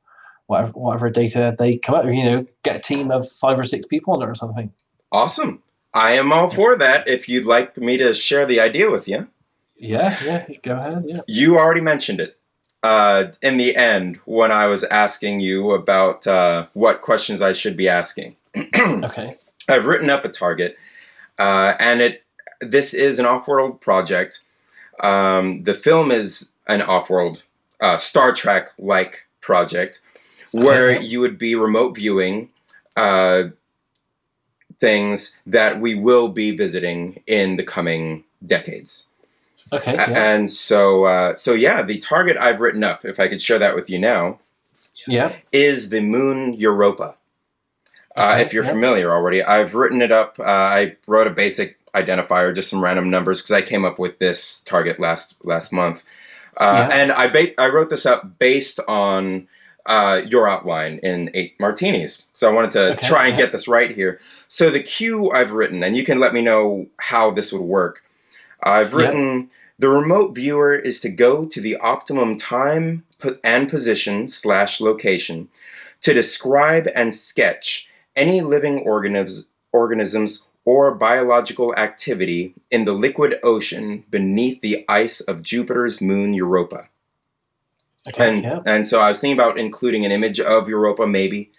whatever data they come up with. Get a team of 5 or 6 people on it or something.
Awesome. I am all for that. If you'd like me to share the idea with you.
Yeah, go ahead. Yeah.
You already mentioned it. In the end, when I was asking you about what questions I should be asking.
Okay.
I've written up a target, and this is an off-world project. The film is an off-world Star Trek-like project where you would be remote viewing things that we will be visiting in the coming decades.
Okay. Yeah.
And so the target I've written up, if I could share that with you now, is the moon Europa. If you're familiar already, I've written it up. I wrote a basic identifier, just some random numbers, because I came up with this target last month. And I wrote this up based on your outline in 8 Martinis. So I wanted to try and get this right here. So the cue I've written, and you can let me know how this would work. I've written... The remote viewer is to go to the optimum time and position / location to describe and sketch any living organisms or biological activity in the liquid ocean beneath the ice of Jupiter's moon Europa. And so I was thinking about including an image of Europa, maybe.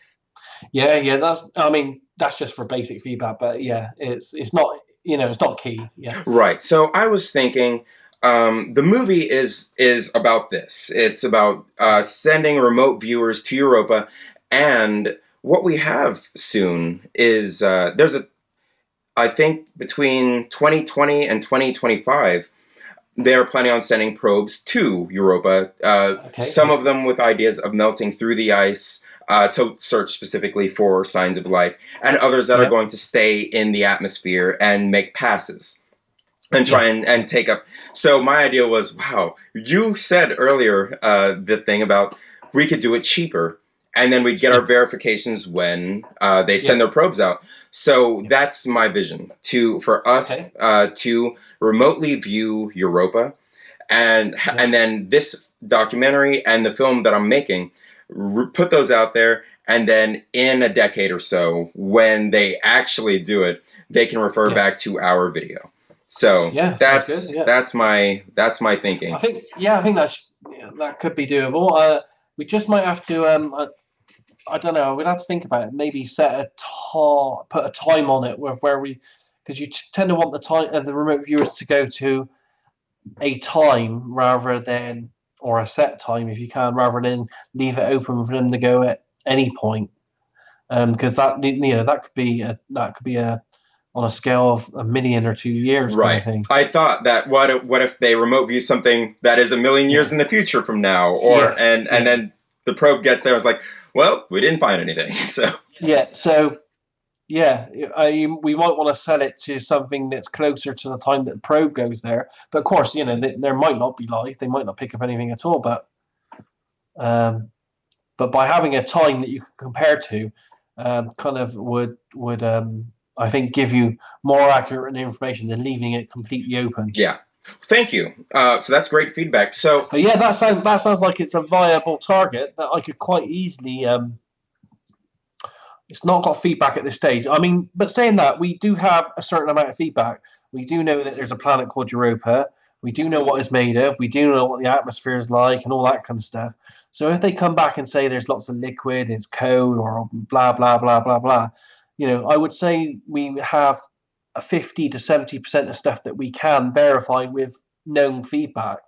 Yeah. That's just for basic feedback, but yeah, it's not it's not key. Yeah.
Right. So I was thinking. The movie is about this. It's about sending remote viewers to Europa, and what we have soon is I think between 2020 and 2025, they're planning on sending probes to Europa. Some of them with ideas of melting through the ice to search specifically for signs of life, and others that are going to stay in the atmosphere and make passes. And try and take up. So my idea was, wow, you said earlier the thing about we could do it cheaper, and then we'd get our verifications when they send their probes out. So that's my vision for us to remotely view Europa, and then this documentary and the film that I'm making, put those out there, and then in a decade or so, when they actually do it, they can refer back to our video. So that's my thinking.
I think that could be doable. We just might have to I don't know. We'd have to think about it. Maybe put a time on it because you tend to want the remote viewers to go to a time or a set time if you can, rather than leave it open for them to go at any point. Because that could be a on a scale of 1 million or 2 years.
Right.
Kind of thing.
I thought that what if they remote view something that is 1 million years in the future from now, and then the probe gets there. I was like, well, we didn't find anything.
We might want to sell it to something that's closer to the time that the probe goes there. But of course, there might not be life. They might not pick up anything at all. But by having a time that you can compare to, kind of would I think give you more accurate information than leaving it completely open.
Yeah. Thank you. So that's great feedback. So,
but yeah, that sounds like it's a viable target that I could quite easily. It's not got feedback at this stage. I mean, but saying that, we do have a certain amount of feedback. We do know that there's a planet called Europa. We do know what it's made of. We do know what the atmosphere is like and all that kind of stuff. So if they come back and say there's lots of liquid, it's cold, or blah blah blah blah blah. I would say we have a 50 to 70% of stuff that we can verify with known feedback.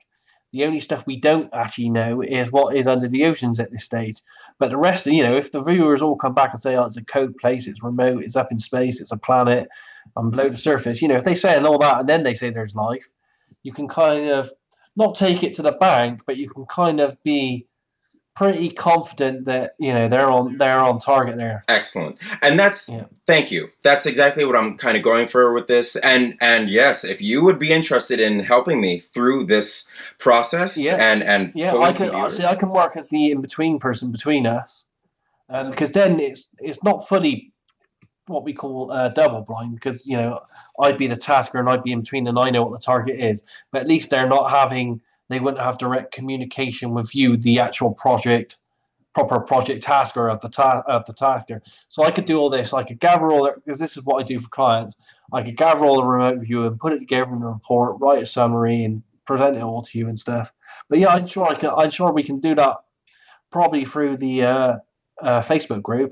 The only stuff we don't actually know is what is under the oceans at this stage. But the rest, if the viewers all come back and say, oh, it's a cold place, it's remote, it's up in space, it's a planet, I'm below the surface, if they say all that and then they say there's life, you can kind of not take it to the bank, but you can kind of be pretty confident that they're on target there.
Excellent. And that's
Yeah,
thank you. That's exactly what I'm kind of going for with this. And yes, if you would be interested in helping me through this process
yeah,
and
yeah. I
pulling some
can see.
viewers.
I can work as the in between person between us, because then it's not fully what we call double blind, because I'd be the tasker and I'd be in between and I know what the target is, but at least they wouldn't have direct communication with you, the actual proper project tasker of the tasker. So I could do all this. I could gather all that, because this is what I do for clients. I could gather all the remote view and put it together in a report, write a summary, and present it all to you and stuff. But yeah, I'm sure we can do that probably through the Facebook group,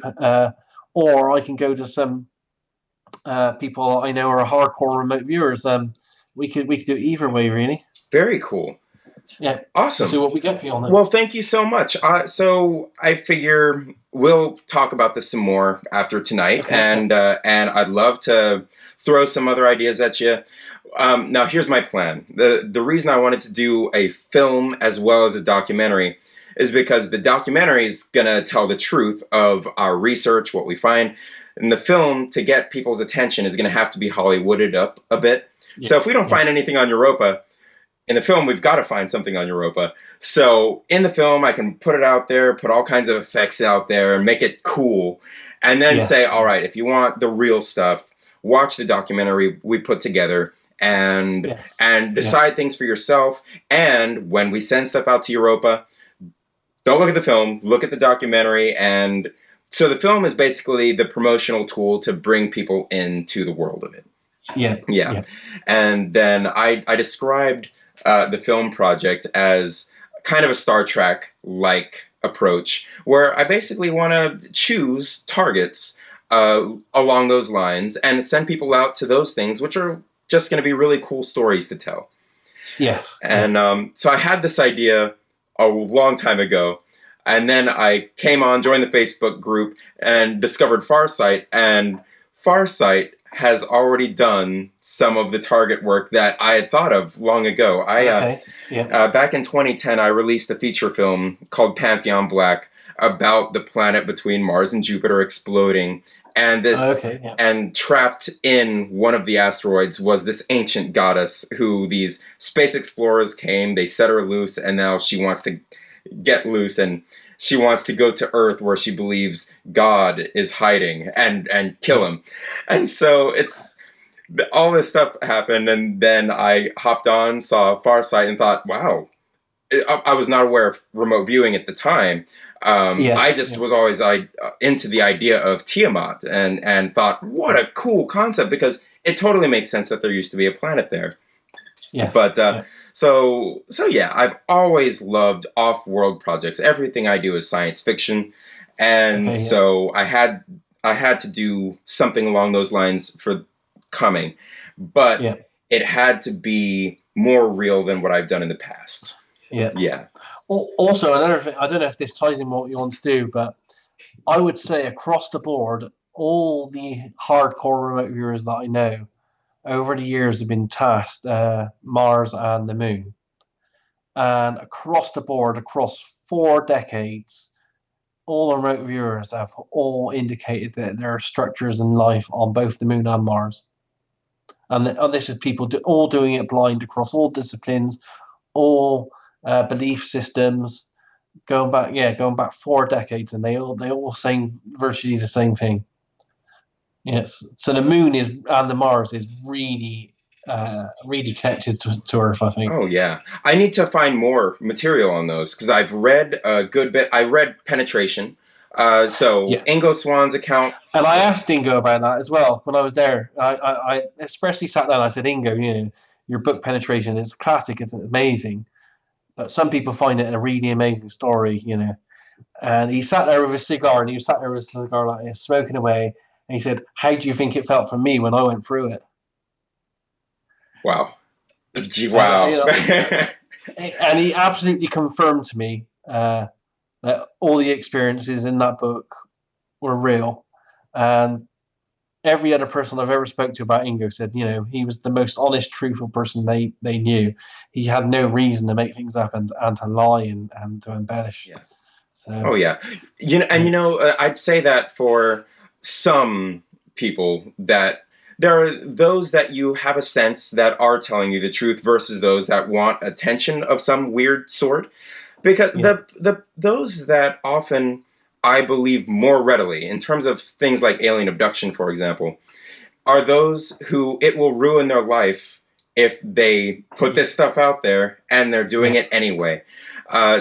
or I can go to some people I know are hardcore remote viewers. We could do either way, really.
Very cool.
Yeah. See
Awesome.
what we get for you on it.
Well, thank you so much. So I figure we'll talk about this some more after tonight,
Okay.
and I'd love to throw some other ideas at you. Now, here's my plan. The reason I wanted to do a film as well as a documentary is because the documentary is gonna tell the truth of our research, what we find. And the film, to get people's attention, is gonna have to be Hollywooded up a bit.
Yeah.
So if we don't find anything on Europa, in the film, we've got to find something on Europa. So in the film, I can put it out there, put all kinds of effects out there, and make it cool. And then say, all right, if you want the real stuff, watch the documentary we put together and decide things for yourself. And when we send stuff out to Europa, don't look at the film, look at the documentary. And so the film is basically the promotional tool to bring people into the world of it. Yeah. And then I described the film project as kind of a Star Trek-like approach, where I basically want to choose targets along those lines and send people out to those things, which are just going to be really cool stories to tell.
Yes.
And so I had this idea a long time ago, and then I came on, joined the Facebook group, and discovered Farsight, and Farsight has already done some of the target work that I had thought of long ago. Back in 2010, I released a feature film called Pantheon Black about the planet between Mars and Jupiter exploding, and and trapped in one of the asteroids was this ancient goddess who these space explorers came, they set her loose, and now she wants to get loose, and she wants to go to Earth where she believes God is hiding and kill him. And so it's all this stuff happened, and then I hopped on, saw Farsight, and thought, wow, I was not aware of remote viewing at the time. I just was always into the idea of Tiamat and thought, what a cool concept, because it totally makes sense that there used to be a planet there.
Yes.
But so yeah, I've always loved off-world projects. Everything I do is science fiction, and so I had to do something along those lines for coming, but it had to be more real than what I've done in the past. Yeah.
Also, another thing, I don't know if this ties in what you want to do, but I would say across the board, all the hardcore remote viewers that I know over the years have been tasked Mars and the Moon. And across the board, across 4 decades, all the remote viewers have all indicated that there are structures in life on both the Moon and Mars. And this is people all doing it blind across all disciplines, all belief systems, going back 4 decades, and they all saying virtually the same thing. Yes, so the Moon and the Mars is really connected to Earth, I think.
Oh yeah, I need to find more material on those, because I've read a good bit. I read Penetration, Ingo Swan's account.
And I asked Ingo about that as well when I was there. I expressly sat down. I said, Ingo, your book Penetration is classic. It's amazing, but some people find it a really amazing story, And he sat there with a cigar, and he sat there with a cigar like this, smoking away. And he said, "How do you think it felt for me when I went through it?"
Wow. Wow.
And he absolutely confirmed to me that all the experiences in that book were real. And every other person I've ever spoke to about Ingo said, he was the most honest, truthful person they knew. He had no reason to make things up and to lie and to embellish.
Yeah.
So,
Oh yeah, I'd say that for some people that there are those that you have a sense that are telling you the truth versus those that want attention of some weird sort. Because
yeah,
the those that often I believe more readily in terms of things like alien abduction, for example, are those who it will ruin their life if they put this stuff out there and they're doing
yeah,
it anyway.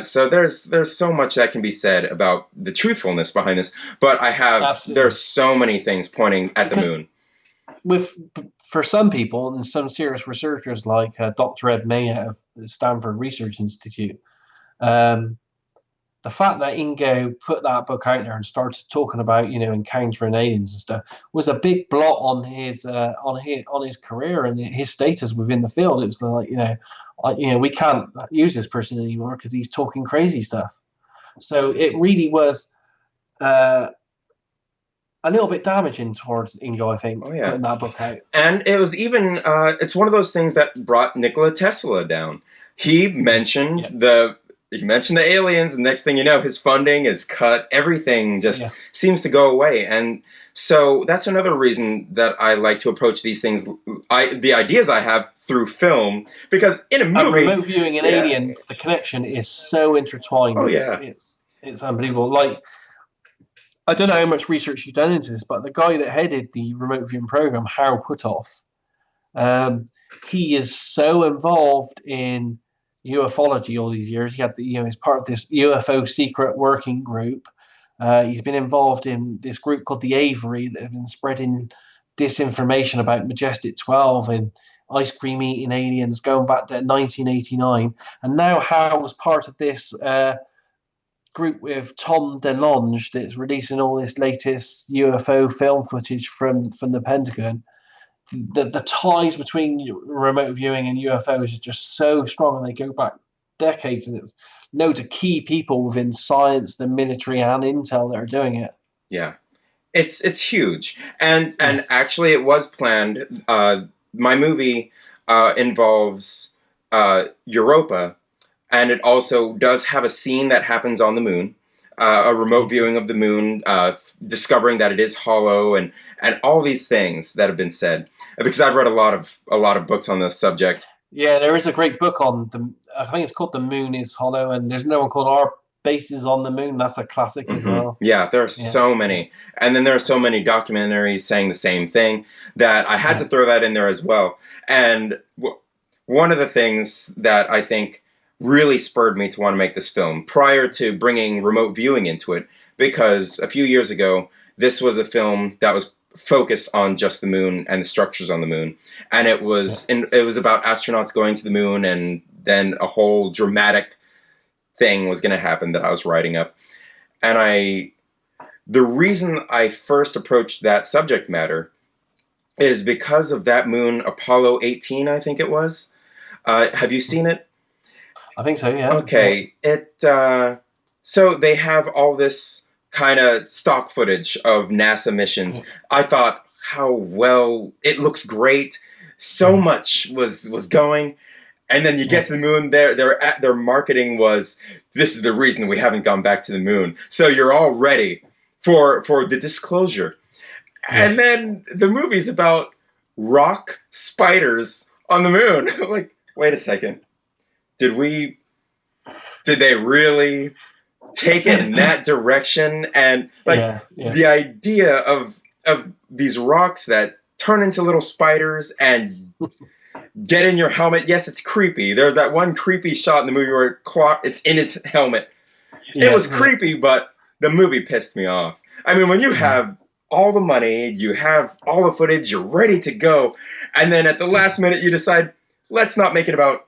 So there's so much that can be said about the truthfulness behind this, but
absolutely.
there's so many things pointing at the
Because
moon.
with for some people and some serious researchers like Dr. Ed May out of the Stanford Research Institute, um, the fact that Ingo put that book out there and started talking about encountering aliens and stuff was a big blot on his career and his status within the field. It was like we can't use this person anymore because he's talking crazy stuff. So it really was uh, a little bit damaging towards Ingo, I think,
Oh yeah,
putting that book out.
and it was even it's one of those things that brought Nikola Tesla down. He mentioned
Yeah,
the aliens, and next thing you know, his funding is cut. Everything just
yeah.
seems to go away, and so that's another reason that I like to approach these things. The ideas I have through film, because in a
And
movie,
remote viewing and
yeah,
aliens, the connection is so intertwined.
oh
It's
yeah,
it's it's unbelievable. Like I don't know how much research you've done into this, but the guy that headed the remote viewing program, Harold Puthoff, um, he is so involved in ufology all these years. He had he's part of this UFO secret working group. He's been involved in this group called the Avery that have been spreading disinformation about Majestic 12 and ice cream eating aliens going back to 1989. And now Harold was part of this group with Tom DeLonge that's releasing all this latest UFO film footage from the Pentagon. The ties between remote viewing and UFOs is just so strong, and they go back decades, and it's loads of key people within science, the military, and intel that are doing it.
yeah. It's huge, and
Yes.
actually, it was planned. My movie involves Europa, and it also does have a scene that happens on the moon, a remote viewing of the moon, discovering that it is hollow, and all these things that have been said. Because I've read a lot of books on this subject.
Yeah, there is a great book on the. I think it's called "The Moon Is Hollow," and there's another one called "Our Bases on the Moon." That's a classic as well.
Yeah, there are
Yeah,
so
yeah,
many, and then there are so many documentaries saying the same thing that I had
yeah,
to throw that in there as well. And one of the things that I think really spurred me to want to make this film prior to bringing remote viewing into it, because a few years ago, this was a film that was focused on just the moon and the structures on the moon, and
yeah,
it was about astronauts going to the moon, and then a whole dramatic thing was going to happen that I was writing up. And the reason I first approached that subject matter is because of that moon, Apollo 18, I think it was. Have you seen it?
I think so. Yeah, yeah,
Okay, so they have all this kind of stock footage of NASA missions.
yeah,
I thought how well it looks great. So
yeah,
much was going, and then you
yeah,
get to the moon. Their marketing was, this is the reason we haven't gone back to the moon. So you're all ready for the disclosure.
yeah.
And then the movie's about rock spiders on the moon. Like, wait a second. Did we did they really take it in that direction? And like
Yeah, yeah,
the idea of these rocks that turn into little spiders and get in your helmet. Yes, it's creepy. There's that one creepy shot in the movie where it's in his helmet. It
yeah,
was
yeah,
creepy, but the movie pissed me off. I mean, when you
yeah,
have all the money, you have all the footage, you're ready to go, and then at the last minute you decide, let's not make it about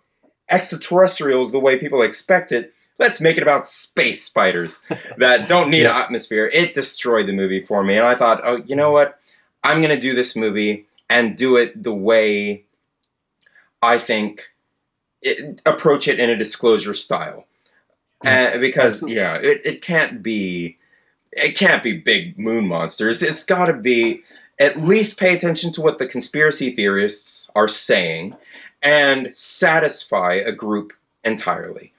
extraterrestrials the way people expect it. Let's make it about space spiders that don't need an
yeah,
atmosphere. It destroyed the movie for me, and I thought, oh, you know what? I'm going to do this movie and do it the way I think approach it in a disclosure style.
yeah.
Because
Excellent.
yeah, it can't be big moon monsters. It's got to be at least pay attention to what the conspiracy theorists are saying and satisfy a group entirely.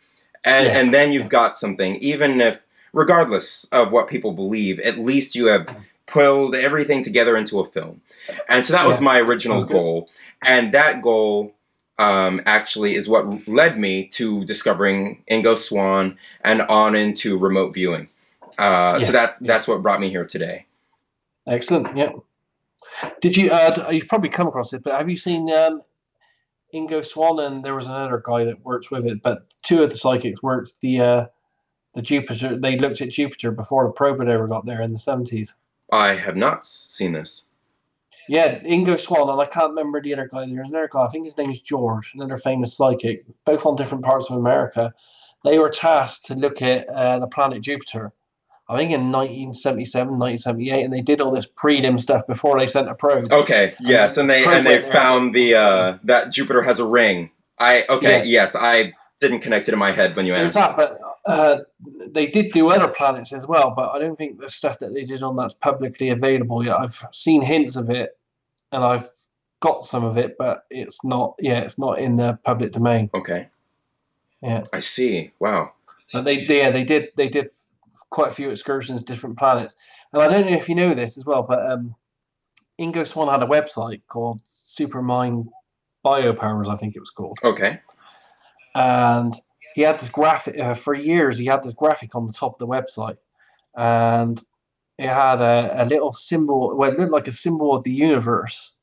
And
Yes.
then you've
Yeah.
got something, even if regardless of what people believe, at least you have pulled everything together into a film. And so that was my original goal. And that goal actually is what led me to discovering Ingo Swann and on into remote viewing. So that's what brought me here today.
Excellent. Yeah. Did you? You've probably come across it, but have you seen Ingo Swann? And there was another guy that works with it, but two of the psychics worked the Jupiter. They looked at Jupiter before the probe had ever got there in the 70s.
I have not seen this.
Yeah, Ingo Swann, and I can't remember the other guy. There's another guy, I think his name is George, another famous psychic, both on different parts of America. They were tasked to look at the planet Jupiter, I think in 1977, 1978, and they did all this prelim stuff before they sent a probe.
Okay, yes, and they found the that Jupiter has a ring. Yes, I didn't connect it in my head when you asked.
That, but they did do other planets as well, but I don't think the stuff that they did on that's publicly available yet. I've seen hints of it, and I've got some of it, but it's not. Yeah, it's not in the public domain.
Okay.
Yeah.
I see. Wow.
But they did quite a few excursions to different planets, and I don't know if you know this as well, but Ingo Swann had a website called Supermind Biopowers, I think it was called.
Okay.
And he had this graphic for years. He had this graphic on the top of the website, and it had a little symbol. Well, it looked like a symbol of the universe,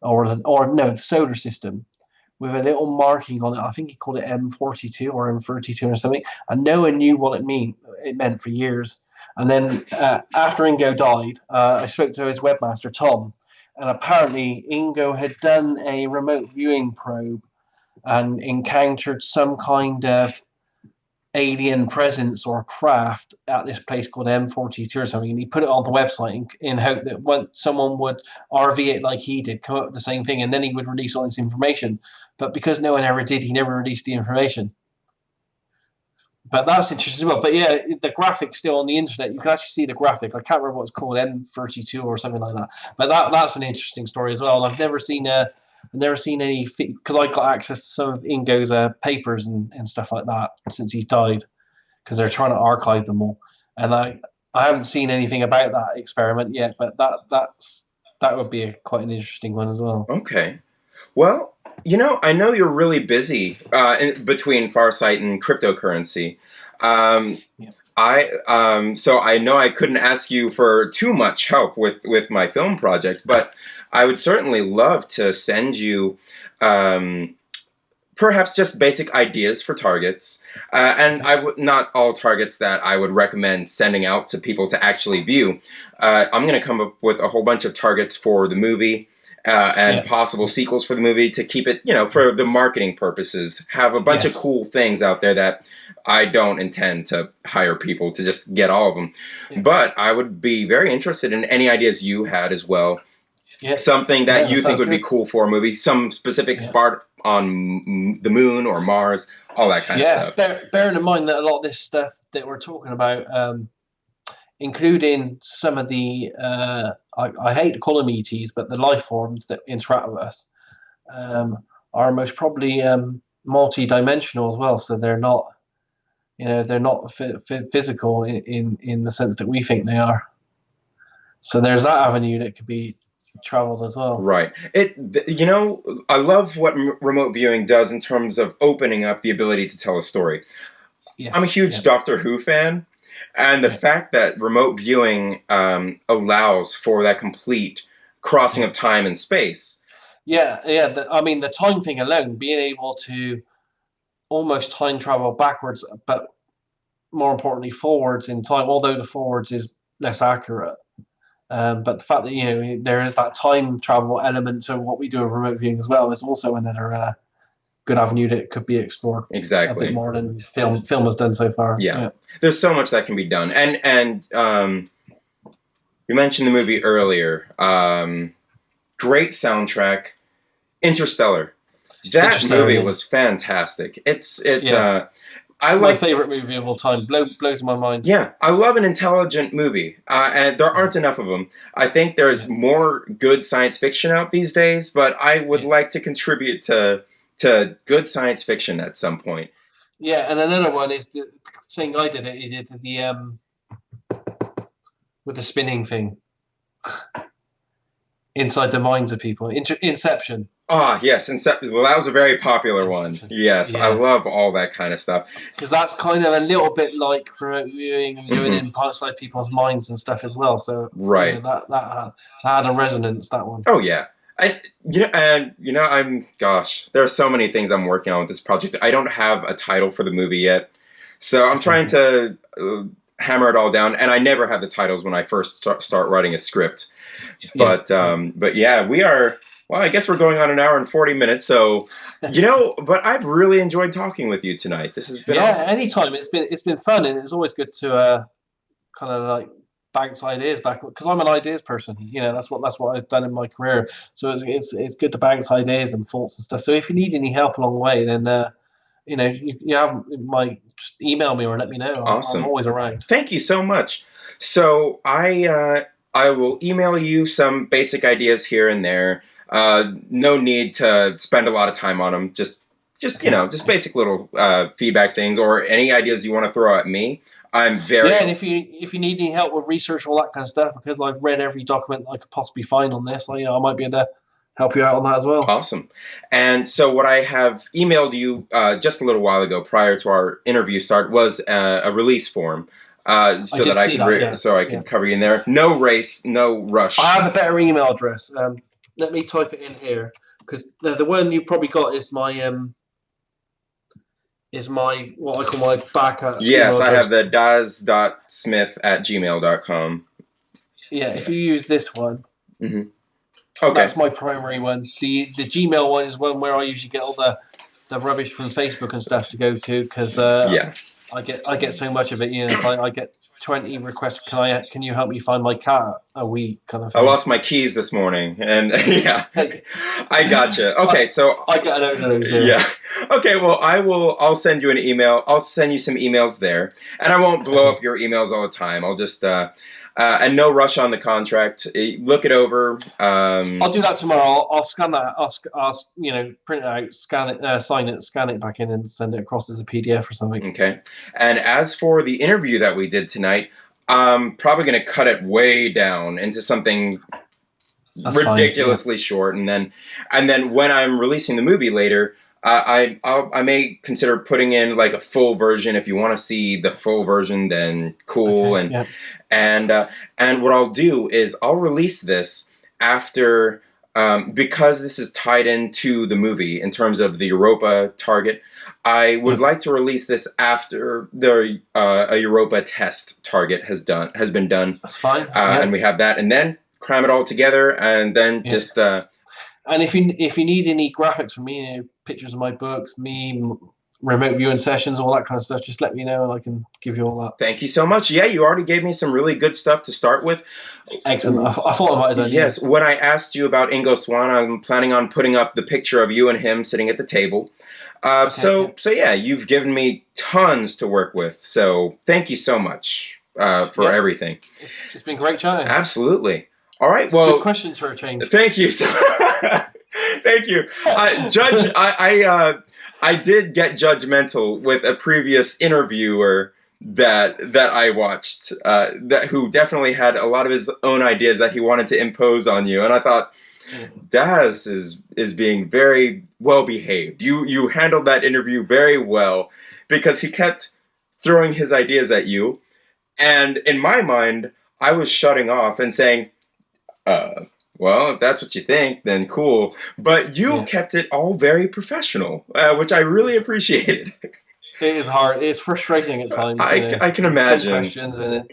the solar system, with a little marking on it. I think he called it M42 or M32 or something, and no one knew what it meant for years. And then after Ingo died, I spoke to his webmaster Tom, and apparently Ingo had done a remote viewing probe and encountered some kind of alien presence or craft at this place called M42 or something, and he put it on the website in hope that when someone would RV it like he did, come up with the same thing, and then he would release all this information. But because no one ever did, he never released the information. But that's interesting as well. But yeah, the graphic's still on the internet. You can actually see the graphic. I can't remember what it's called, M32 or something like that. But that's an interesting story as well. I've never seen any, because I got access to some of Ingo's papers and stuff like that since he's died, because they're trying to archive them all. And I haven't seen anything about that experiment yet, but that would be quite an interesting one as well.
Okay. Well, I know you're really busy between Farsight and cryptocurrency. So I know I couldn't ask you for too much help with my film project, but I would certainly love to send you perhaps just basic ideas for targets, and not all targets that I would recommend sending out to people to actually view. I'm going to come up with a whole bunch of targets for the movie. And possible sequels for the movie to keep it, for the marketing purposes. Have a bunch of cool things out there that I don't intend to hire people to just get all of them. Yeah. But I would be very interested in any ideas you had as well. Yeah. Something that you think would be cool for a movie. Some specific spot on the moon or Mars. All that kind of stuff.
Bearing in mind that a lot of this stuff that we're talking about... including some of the, I hate to call them ETs, but the life forms that interact with us are most probably multi-dimensional as well. So they're not, physical in the sense that we think they are. So there's that avenue that could be traveled as well.
Right. I love what remote viewing does in terms of opening up the ability to tell a story. Yes. I'm a huge Doctor Who fan. And the fact that remote viewing allows for that complete crossing of time and space.
Yeah. The time thing alone, being able to almost time travel backwards, but more importantly forwards in time, although the forwards is less accurate. But the fact that, there is that time travel element to what we do with remote viewing as well is also another good avenue that could be explored.
Exactly.
A bit more than film has done so far.
Yeah. There's so much that can be done. And you mentioned the movie earlier. Great soundtrack. Interstellar. That movie was fantastic. My
favorite movie of all time. Blows my mind.
Yeah, I love an intelligent movie, and there aren't enough of them. I think there's more good science fiction out these days, but I would like to contribute to good science fiction at some point.
Yeah, and another one is the same guy did it. He did the with the spinning thing inside the minds of people. Inception.
Ah, yes, Inception. Well, that was a very popular one.
Inception.
Yes, I
Yeah,
love all that kind of stuff.
because that's kind of a little bit like remote viewing and going
Hmm.
in inside people's minds and stuff as well. So
Right.
that had a resonance. That one.
Oh yeah. I'm gosh, there are so many things I'm working on with this project. I don't have a title for the movie yet, so I'm trying to hammer it all down. And I never have the titles when I first start writing a script. But yeah, we are. Well, I guess we're going on an hour and 40 minutes. So, but I've really enjoyed talking with you tonight. This has been
Yeah,
awesome.
anytime. It's been fun, and it's always good to kind of like bounce ideas back because I'm an ideas person. That's what I've done in my career. So it's good to bounce ideas and thoughts and stuff. So if you need any help along the way, then you have my just email me or let me know. I'm
Awesome.
always around.
Thank you so much. So I will email you some basic ideas here and there. No need to spend a lot of time on them.
Okay.
Just basic little feedback things or any ideas you want to throw at me. I'm very
Yeah, and if you need any help with research, all that kind of stuff, because I've read every document I could possibly find on this, I might be able to help you out on that as well.
awesome. And so what I have emailed you just a little while ago, prior to our interview start, was a release form.
I
So that
did
I
see
could
that. Yeah,
so I
yeah.
could cover you in there. No race, no
I
rush.
have a better email address. Let me type it in here because the one you probably got is my what I call my backup
Yes,
email
I have
address.
the daz.smith@gmail.com.
Yeah, if you use this one,
Mm-hmm. Okay.
that's my primary one. The Gmail one is one where I usually get all the rubbish from Facebook and stuff to go to because
Yeah.
I get so much of it. It's like I get 20 requests. Can you help me find my cat a week kind of
I
thing.
lost my keys this morning, and yeah,
Like,
I gotcha.
I,
Okay, so
I get a load of those. Yeah.
yeah, okay. Well, I'll send you an email. I'll send you some emails there, and I won't blow
Okay.
up your emails all the time. I'll just and no rush on the contract. Look it over.
I'll do that tomorrow. I'll scan that. I'll print it out, scan it, sign it, scan it back in, and send it across as a PDF or something.
Okay. And as for the interview that we did tonight, I'm probably going to cut it way down into something
That's fine. Yeah.
ridiculously short, and then when I'm releasing the movie later, I may consider putting in like a full version. If you want to see the full version, then cool.
Okay.
And
Yeah.
and uh, and what I'll do is I'll release this after. Because this is tied into the movie in terms of the Europa target, I would
Yeah.
like to release this after the a Europa test target has been done,
That's fine. Yeah.
and we have that, and then cram it all together, and then
Yeah.
just
And if you need any graphics from me, pictures of my books, remote viewing sessions, all that kind of stuff, just let me know and I can give you all that.
thank you so much. Yeah, you already gave me some really good stuff to start with.
Excellent. I thought I might have done. Yeah.
Yes, when I asked you about Ingo Swann, I'm planning on putting up the picture of you and him sitting at the table.
Okay. Yeah.
So yeah, you've given me tons to work with. So thank you so much for
Yeah.
everything.
It's been great chatting.
Absolutely. All right.
Good
Well,
questions for a change.
thank you. Thank you, Judge. I did get judgmental with a previous interviewer that I watched. That who definitely had a lot of his own ideas that he wanted to impose on you, and I thought Daz is being very well behaved. You handled that interview very well because he kept throwing his ideas at you, and in my mind, I was shutting off and saying, well, if that's what you think, then cool. But you
Yeah.
kept it all very professional, which I really appreciated.
It is hard. It's frustrating at times.
I can
Some
imagine.
questions and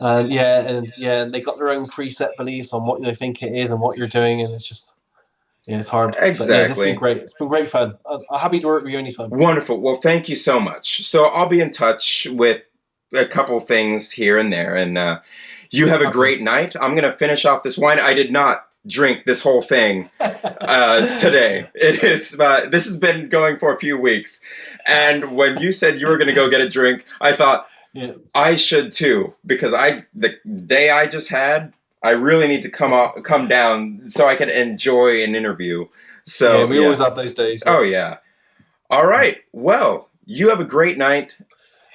they got their own preset beliefs on what you think it is and what you're doing, and it's just it's hard. But yeah, this has been
Exactly.
great. It's been great fun. I'm happy to work with you anytime.
Wonderful. Well, thank you so much. So I'll be in touch with a couple things here and there, and you have a
Okay.
great night. I'm going to finish off this wine. I did not drink this whole thing today. This has been going for a few weeks, and when you said you were going to go get a drink, I thought
Yeah.
I should too, because the day I just had, I really need to come down so I can enjoy an interview. So
We always have those days.
Oh yeah. All right. Well, You have a great night.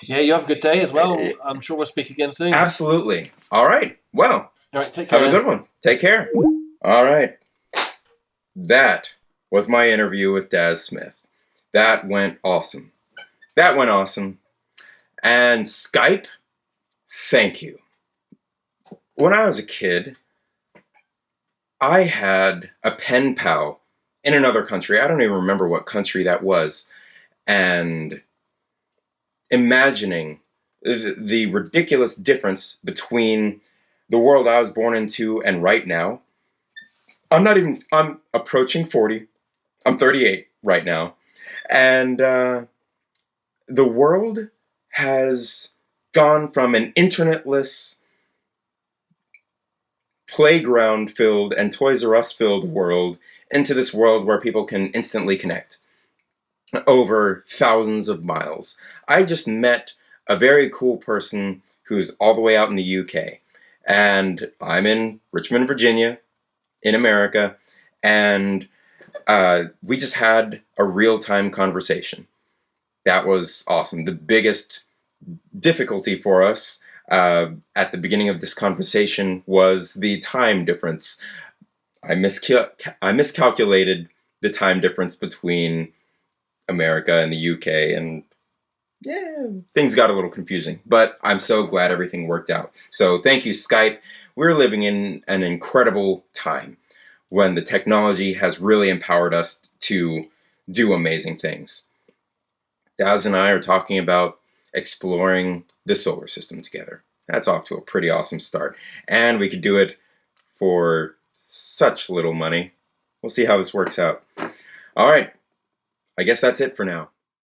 Yeah, you have a good day as
Uh,
well. I'm sure we'll speak again soon.
Absolutely. All right. Well,
All right, take
have a
care.
good one. Take care. All right. That was my interview with Daz Smith. That went awesome. That went awesome. And Skype, thank you. When I was a kid, I had a pen pal in another country. I don't even remember what country that was. And imagining the ridiculous difference between the world I was born into and right now. I'm approaching 40. I'm 38 right now. And the world has gone from an internetless, playground filled, and Toys R Us filled world into this world where people can instantly connect over thousands of miles. I just met a very cool person who's all the way out in the UK. And I'm in Richmond, Virginia, in America. And we just had a real time conversation. That was awesome. The biggest difficulty for us at the beginning of this conversation was the time difference. I miscalculated the time difference between America and the UK, and yeah, things got a little confusing. But I'm so glad everything worked out. So thank you, Skype. We're living in an incredible time when the technology has really empowered us to do amazing things. Daz and I are talking about exploring the solar system together. That's off to a pretty awesome start. And we could do it for such little money. We'll see how this works out. All right. I guess that's it for now.